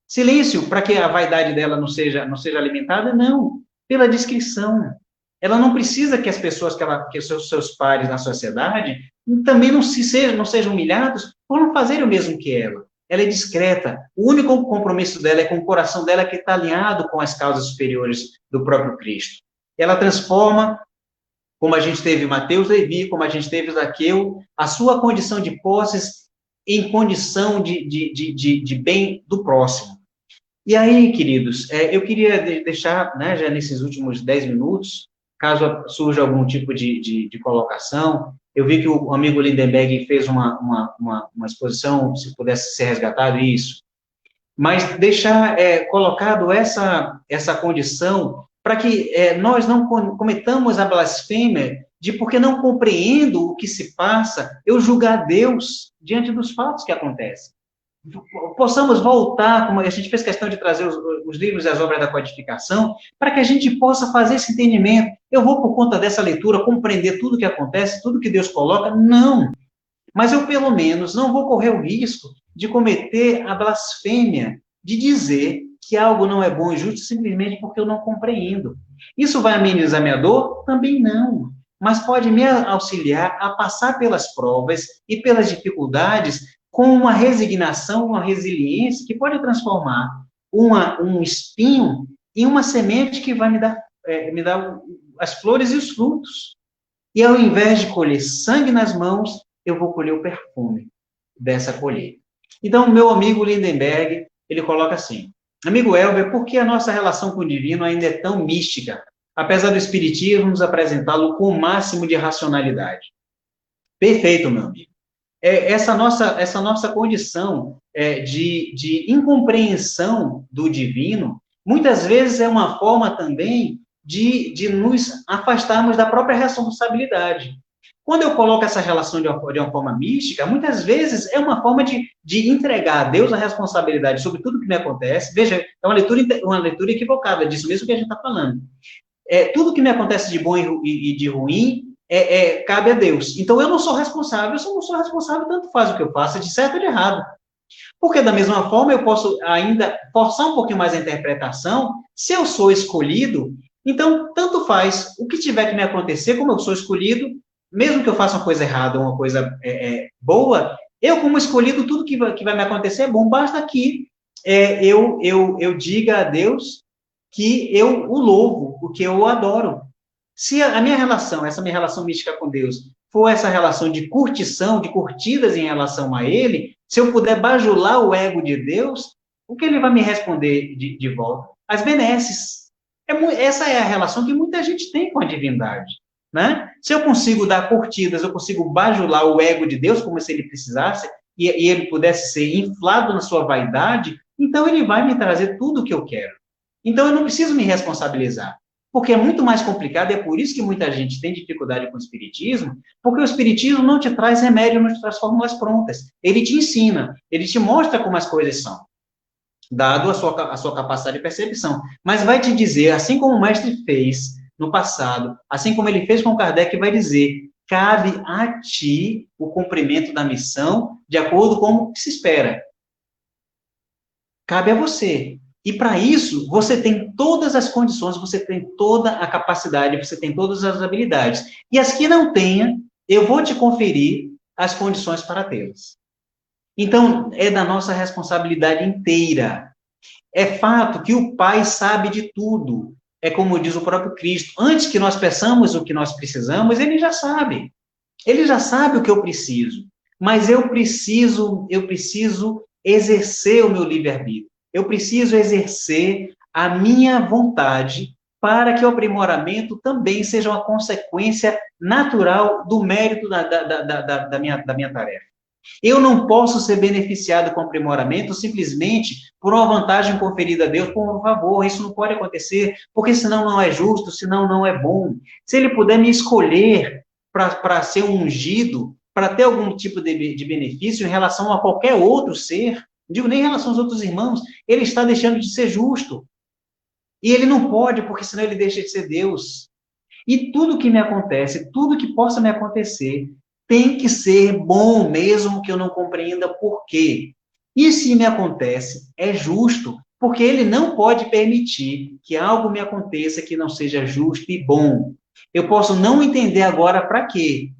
S2: Silêncio para que a vaidade dela não seja alimentada? Não, pela discrição. Ela não precisa que as pessoas, que os seus pares na sociedade, também não sejam humilhados por não fazerem o mesmo que ela. Ela é discreta. O único compromisso dela é com o coração dela, que está alinhado com as causas superiores do próprio Cristo. Ela transforma, como a gente teve Mateus Levi, como a gente teve Zaqueu, a sua condição de posses em condição de bem do próximo. E aí, queridos, eu queria deixar, né, já nesses últimos 10 minutos, caso surja algum tipo de colocação, eu vi que o amigo Lindenberg fez uma exposição, se pudesse ser resgatado, isso, mas deixar colocado essa condição para que nós não cometamos a blasfêmia de, porque não compreendo o que se passa, eu julgar Deus diante dos fatos que acontecem. Possamos voltar, como a gente fez questão de trazer os livros e as obras da codificação, para que a gente possa fazer esse entendimento. Eu vou, por conta dessa leitura, compreender tudo o que acontece, tudo que Deus coloca? Não. Mas eu, pelo menos, não vou correr o risco de cometer a blasfêmia, de dizer que algo não é bom e justo simplesmente porque eu não compreendo. Isso vai amenizar minha dor? Também não. Mas pode me auxiliar a passar pelas provas e pelas dificuldades com uma resignação, uma resiliência que pode transformar um espinho em uma semente que vai me dar as flores e os frutos. E ao invés de colher sangue nas mãos, eu vou colher o perfume dessa colheita. Então, meu amigo Lindenberg, ele coloca assim: amigo Elber, por que a nossa relação com o divino ainda é tão mística, apesar do Espiritismo nos apresentá-lo com o máximo de racionalidade? Perfeito, meu amigo. Essa nossa condição de incompreensão do divino, muitas vezes é uma forma também de nos afastarmos da própria responsabilidade. Quando eu coloco essa relação de uma forma mística, muitas vezes é uma forma de entregar a Deus a responsabilidade sobre tudo que me acontece. Veja, é uma leitura equivocada disso mesmo que a gente está falando. Tudo que me acontece de bom e de ruim cabe a Deus. Então, eu não sou responsável, se eu não sou responsável, tanto faz o que eu faço, de certo ou de errado. Porque, da mesma forma, eu posso ainda forçar um pouquinho mais a interpretação. Se eu sou escolhido, então, tanto faz o que tiver que me acontecer, como eu sou escolhido, mesmo que eu faça uma coisa errada ou uma coisa boa, eu, como escolhido, tudo que vai me acontecer é bom. Basta que eu diga a Deus que eu o louvo, porque eu o adoro. Se a minha relação, essa minha relação mística com Deus, for essa relação de curtição, de curtidas em relação a Ele, se eu puder bajular o ego de Deus, o que Ele vai me responder de volta? As benesses. Essa é a relação que muita gente tem com a divindade. Né? Se eu consigo dar curtidas, eu consigo bajular o ego de Deus, como se Ele precisasse, e Ele pudesse ser inflado na sua vaidade, então Ele vai me trazer tudo o que eu quero. Então eu não preciso me responsabilizar. Porque é muito mais complicado, e é por isso que muita gente tem dificuldade com o Espiritismo, porque o Espiritismo não te traz remédio, não te traz fórmulas prontas. Ele te ensina, ele te mostra como as coisas são, dado a sua capacidade de percepção. Mas vai te dizer, assim como o mestre fez no passado, assim como ele fez com Kardec, vai dizer: cabe a ti o cumprimento da missão de acordo com o que se espera. Cabe a você. E para isso, você tem todas as condições, você tem toda a capacidade, você tem todas as habilidades. E as que não tenha, eu vou te conferir as condições para tê-las. Então, é da nossa responsabilidade inteira. É fato que o Pai sabe de tudo. É como diz o próprio Cristo. Antes que nós peçamos o que nós precisamos, ele já sabe. Ele já sabe o que eu preciso. Mas eu preciso exercer o meu livre-arbítrio. Eu preciso exercer a minha vontade para que o aprimoramento também seja uma consequência natural do mérito da minha tarefa. Eu não posso ser beneficiado com aprimoramento simplesmente por uma vantagem conferida a Deus, por um favor. Isso não pode acontecer, porque senão não é justo, senão não é bom. Se ele puder me escolher para ser um ungido, para ter algum tipo de benefício em relação a qualquer outro ser, não digo nem em relação aos outros irmãos, ele está deixando de ser justo. E ele não pode, porque senão ele deixa de ser Deus. E tudo que me acontece, tudo que possa me acontecer, tem que ser bom, mesmo que eu não compreenda por quê. E se me acontece, é justo, porque ele não pode permitir que algo me aconteça que não seja justo e bom. Eu posso não entender agora para quê,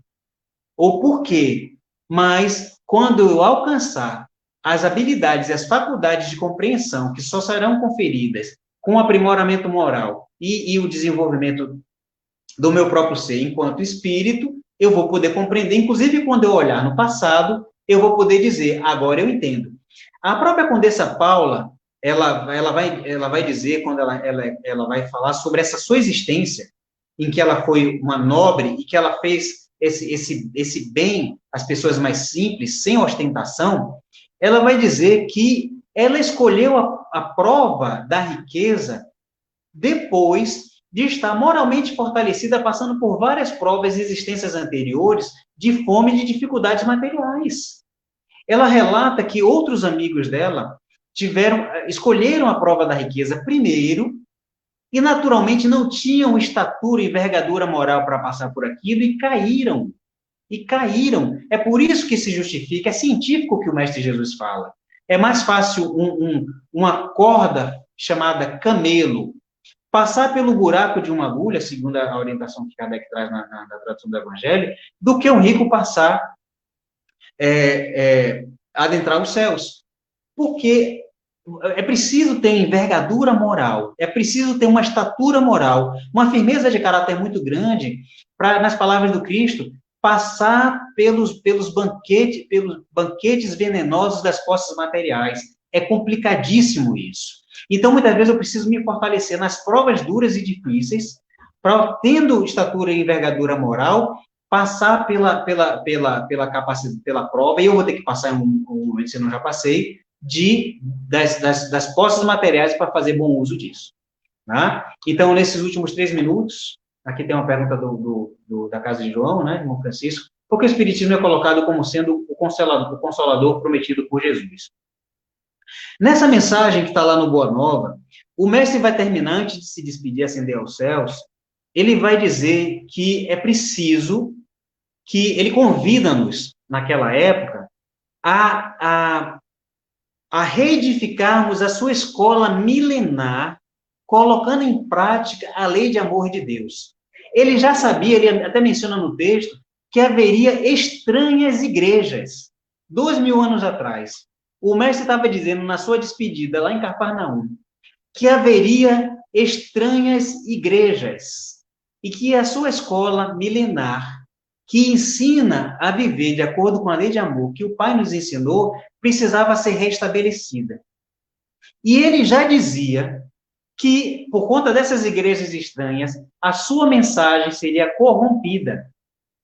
S2: ou por quê, mas quando eu alcançar as habilidades e as faculdades de compreensão que só serão conferidas com o aprimoramento moral e o desenvolvimento do meu próprio ser enquanto espírito, eu vou poder compreender, inclusive quando eu olhar no passado, eu vou poder dizer, agora eu entendo. A própria Condessa Paula, ela vai dizer, quando ela vai falar sobre essa sua existência, em que ela foi uma nobre e que ela fez esse bem às pessoas mais simples, sem ostentação, ela vai dizer que ela escolheu a prova da riqueza depois de estar moralmente fortalecida, passando por várias provas e existências anteriores de fome e de dificuldades materiais. Ela relata que outros amigos dela escolheram a prova da riqueza primeiro e, naturalmente, não tinham estatura e envergadura moral para passar por aquilo e caíram. E caíram. É por isso que se justifica, é científico o que o Mestre Jesus fala. É mais fácil uma corda chamada camelo passar pelo buraco de uma agulha, segundo a orientação que Kardec traz na tradução do Evangelho, do que um rico passar, adentrar os céus. Porque é preciso ter envergadura moral, é preciso ter uma estatura moral, uma firmeza de caráter muito grande, para, nas palavras do Cristo, passar pelos banquetes venenosos das posses materiais. É complicadíssimo isso. Então, muitas vezes, eu preciso me fortalecer nas provas duras e difíceis, para, tendo estatura e envergadura moral, passar pela capacidade, pela prova, e eu vou ter que passar em um momento, se eu não já passei, das posses materiais para fazer bom uso disso. Tá? Então, nesses últimos 3 minutos, aqui tem uma pergunta da Casa de João, né, irmão Francisco, porque o Espiritismo é colocado como sendo o consolador prometido por Jesus. Nessa mensagem que está lá no Boa Nova, o mestre vai terminar, antes de se despedir, ascender aos céus, ele vai dizer que é preciso que ele convida-nos, naquela época, a reedificarmos a sua escola milenar, colocando em prática a lei de amor de Deus. Ele já sabia, ele até menciona no texto, que haveria estranhas igrejas. 2000 anos atrás, o mestre estava dizendo na sua despedida, lá em Cafarnaum, que haveria estranhas igrejas e que a sua escola milenar, que ensina a viver de acordo com a lei de amor que o Pai nos ensinou, precisava ser restabelecida. E ele já dizia que, por conta dessas igrejas estranhas, a sua mensagem seria corrompida.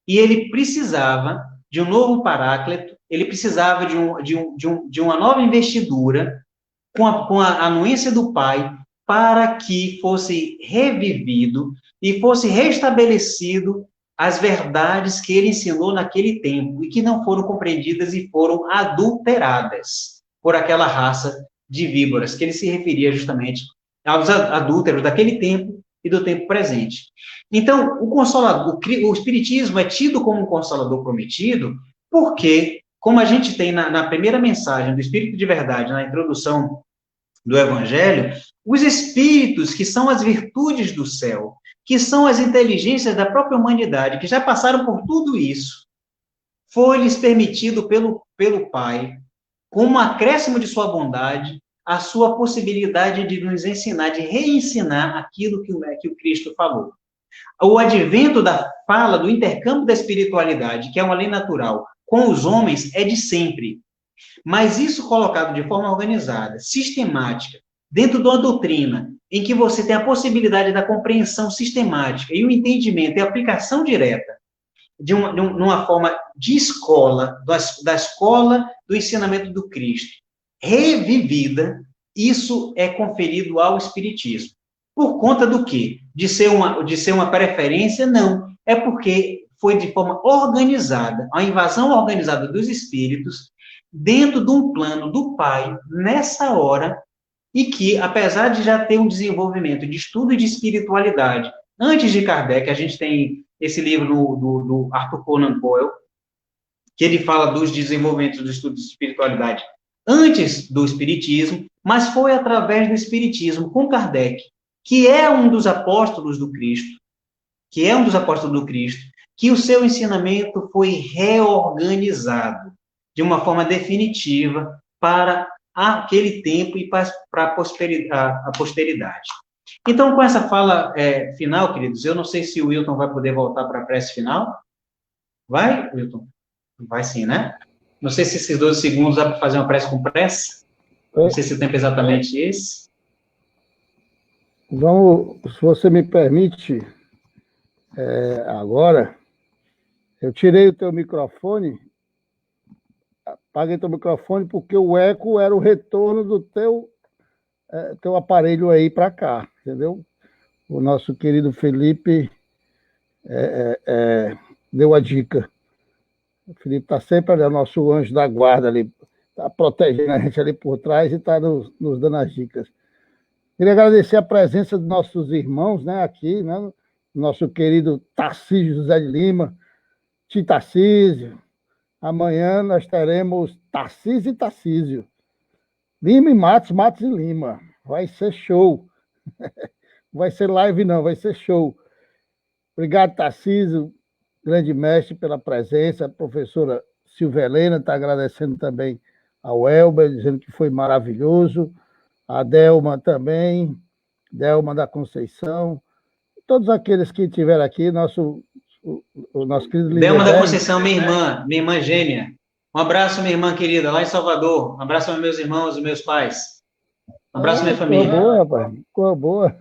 S2: E ele precisava de um novo paráclito, ele precisava de uma nova investidura com a anuência do Pai, para que fosse revivido e fosse restabelecido as verdades que ele ensinou naquele tempo e que não foram compreendidas e foram adulteradas por aquela raça de víboras, que ele se referia justamente aos adúlteros daquele tempo e do tempo presente. Então, o Espiritismo é tido como um consolador prometido porque, como a gente tem na primeira mensagem do Espírito de Verdade, na introdução do Evangelho, os espíritos, que são as virtudes do céu, que são as inteligências da própria humanidade, que já passaram por tudo isso, foi-lhes permitido pelo Pai, como acréscimo de sua bondade, a sua possibilidade de nos ensinar, de reensinar aquilo que o Cristo falou. O advento da fala, do intercâmbio da espiritualidade, que é uma lei natural, com os homens, é de sempre. Mas isso colocado de forma organizada, sistemática, dentro de uma doutrina, em que você tem a possibilidade da compreensão sistemática e o entendimento e a aplicação direta de uma forma de escola, da escola do ensinamento do Cristo, revivida, isso é conferido ao Espiritismo. Por conta do quê? De ser uma preferência? Não. É porque foi de forma organizada, a invasão organizada dos espíritos, dentro de um plano do Pai, nessa hora, e que, apesar de já ter um desenvolvimento de estudo e de espiritualidade, antes de Kardec, a gente tem esse livro do Arthur Conan Doyle, que ele fala dos desenvolvimentos do estudo de espiritualidade antes do Espiritismo, mas foi através do Espiritismo, com Kardec, que é um dos apóstolos do Cristo, que o seu ensinamento foi reorganizado de uma forma definitiva para aquele tempo e para a posteridade. Então, com essa fala final, queridos, eu não sei se o Wilton vai poder voltar para a prece final. Vai, Wilton? Vai sim, né? Não sei se esses 12 segundos dá para fazer uma prece com prece. Não sei se o tempo é exatamente esse.
S1: Vamos, se você me permite, agora, eu tirei o teu microfone, apaguei teu microfone porque o eco era o retorno do teu aparelho aí para cá, entendeu? O nosso querido Felipe deu a dica. O Felipe está sempre ali, é o nosso anjo da guarda ali, está protegendo a gente ali por trás e está nos dando as dicas. Queria agradecer a presença dos nossos irmãos, né, aqui, né, nosso querido Tarcísio José de Lima, Tio Tarcísio. Amanhã nós teremos Tarcísio e Tarcísio. Lima e Matos, Matos e Lima. Vai ser show. Vai ser live não, vai ser show. Obrigado, Tarcísio, grande mestre, pela presença. A professora Silvia Helena está agradecendo também ao Elber, dizendo que foi maravilhoso. A Delma também, Delma da Conceição. Todos aqueles que estiveram aqui, o nosso querido Lindenberg.
S2: Delma da Conceição, minha irmã gêmea. Um abraço, minha irmã querida, lá em Salvador. Um abraço aos meus irmãos e meus pais. Um abraço à minha família.
S1: Ficou boa, rapaz. Ficou boa.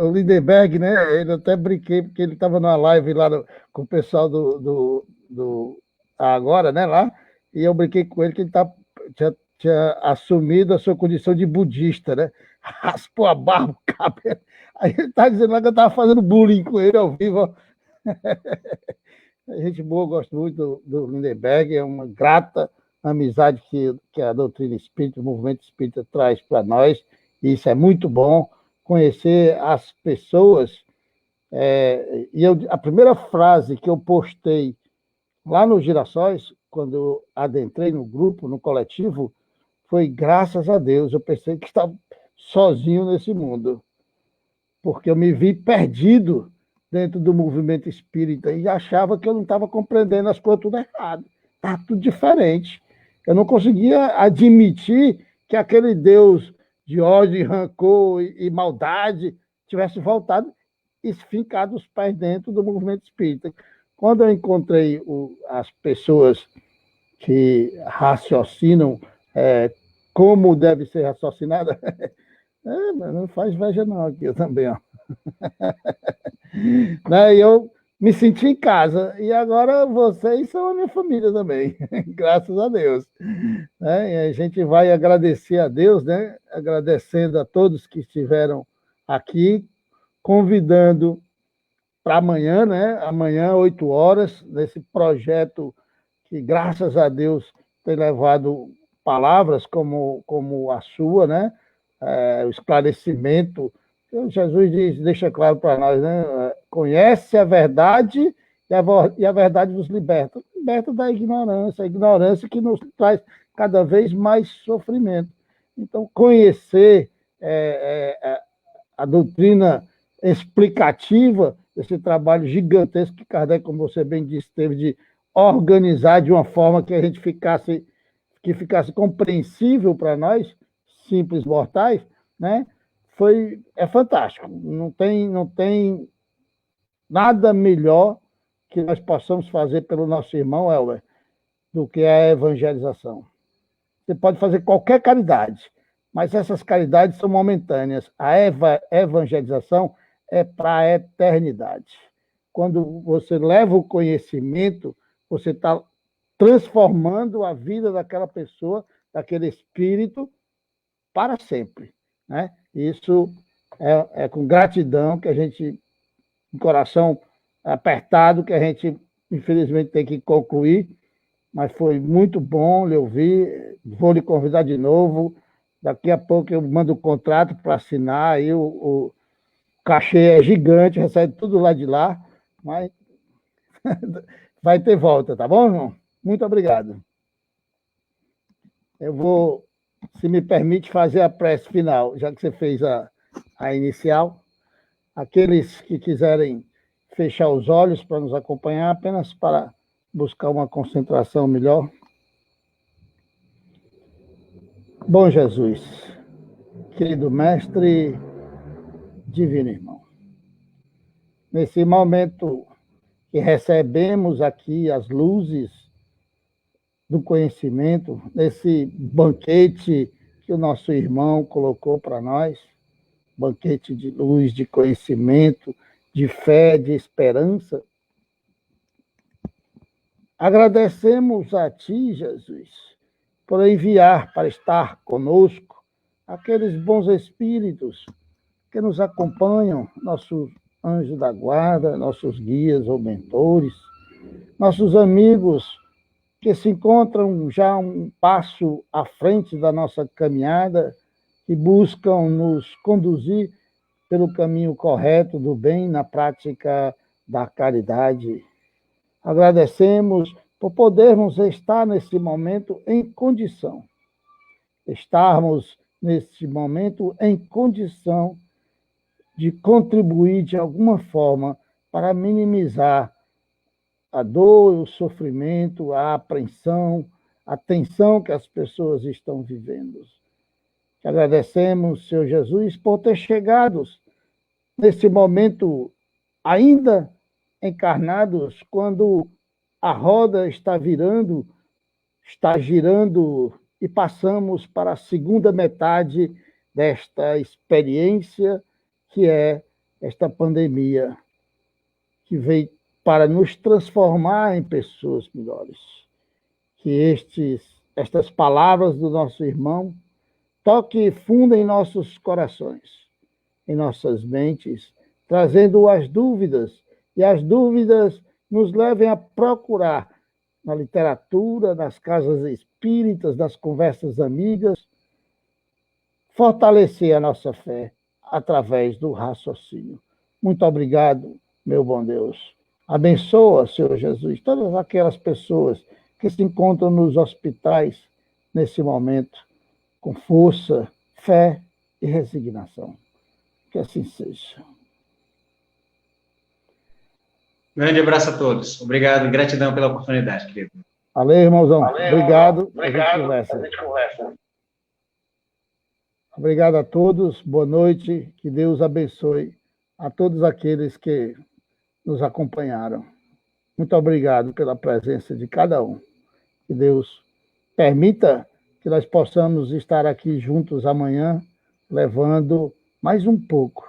S1: O Lindenberg, né? Ele até brinquei, porque ele estava numa live lá com o pessoal do agora, né? Lá, e eu brinquei com ele que ele tinha assumido a sua condição de budista, né? Raspou a barba, o cabelo. Aí ele está dizendo lá que eu estava fazendo bullying com ele ao vivo. Gente boa, gosto muito do Lindenberg, é uma grata amizade que a doutrina espírita, o movimento espírita traz para nós, e isso é muito bom, conhecer as pessoas. A primeira frase que eu postei lá nos Girassóis, quando eu adentrei no grupo, no coletivo, foi graças a Deus. Eu pensei que estava sozinho nesse mundo, porque eu me vi perdido dentro do movimento espírita e achava que eu não estava compreendendo as coisas tudo errado. Estava tudo diferente. Eu não conseguia admitir que aquele Deus de ódio, rancor e maldade tivesse voltado e fincado os pés dentro do movimento espírita. Quando eu encontrei as pessoas que raciocinam como deve ser raciocinada, não faz inveja não aqui, eu também. Ó. Né? E eu me senti em casa, e agora vocês são a minha família também, graças a Deus. Né? E a gente vai agradecer a Deus, né? Agradecendo a todos que estiveram aqui, convidando para amanhã, né? Amanhã, 8 horas, nesse projeto que, graças a Deus, tem levado palavras como a sua, né? O esclarecimento. Jesus deixa claro para nós, né? Conhece a verdade e a verdade nos liberta. Liberta da ignorância, a ignorância que nos traz cada vez mais sofrimento. Então, conhecer a doutrina explicativa desse trabalho gigantesco que Kardec, como você bem disse, teve de organizar de uma forma que a gente ficasse compreensível para nós, simples mortais, né? É fantástico. Não tem nada melhor que nós possamos fazer pelo nosso irmão, Elber, do que a evangelização. Você pode fazer qualquer caridade, mas essas caridades são momentâneas. A evangelização é para a eternidade. Quando você leva o conhecimento, você está transformando a vida daquela pessoa, daquele espírito, para sempre, né? Isso é com gratidão que a gente, com o coração apertado, que a gente, infelizmente, tem que concluir, mas foi muito bom lhe ouvir, vou lhe convidar de novo, daqui a pouco eu mando o contrato para assinar, aí o cachê é gigante, recebe tudo lá de lá, mas vai ter volta, tá bom, irmão? Muito obrigado. Eu vou, se me permite, fazer a prece final, já que você fez a inicial. Aqueles que quiserem fechar os olhos para nos acompanhar, apenas para buscar uma concentração melhor. Bom Jesus, querido mestre, divino irmão, nesse momento que recebemos aqui as luzes do conhecimento, nesse banquete que o nosso irmão colocou para nós, banquete de luz, de conhecimento, de fé, de esperança. Agradecemos a Ti, Jesus, por enviar para estar conosco aqueles bons espíritos que nos acompanham, nossos anjos da guarda, nossos guias ou mentores, nossos amigos que se encontram já um passo à frente da nossa caminhada e buscam nos conduzir pelo caminho correto do bem na prática da caridade. Agradecemos por podermos estar nesse momento em condição, estarmos nesse momento em condição de contribuir de alguma forma para minimizar a dor, o sofrimento, a apreensão, a tensão que as pessoas estão vivendo. Te agradecemos, Senhor Jesus, por ter chegado nesse momento ainda encarnados, quando a roda está girando e passamos para a segunda metade desta experiência que é esta pandemia, que veio para nos transformar em pessoas melhores. Que estas palavras do nosso irmão toquem fundo em nossos corações, em nossas mentes, trazendo as dúvidas, e as dúvidas nos levem a procurar na literatura, nas casas espíritas, nas conversas amigas, fortalecer a nossa fé através do raciocínio. Muito obrigado, meu bom Deus. Abençoa, Senhor Jesus, todas aquelas pessoas que se encontram nos hospitais nesse momento, com força, fé e resignação. Que assim seja.
S2: Grande abraço a todos. Obrigado e gratidão pela oportunidade, querido.
S1: Valeu, irmãozão. Obrigado. A gente conversa. Obrigado a todos. Boa noite. Que Deus abençoe a todos aqueles que nos acompanharam. Muito obrigado pela presença de cada um. Que Deus permita que nós possamos estar aqui juntos amanhã, levando mais um pouco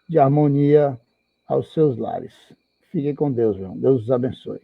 S1: de harmonia aos seus lares. Fiquem com Deus, irmão. Deus os abençoe.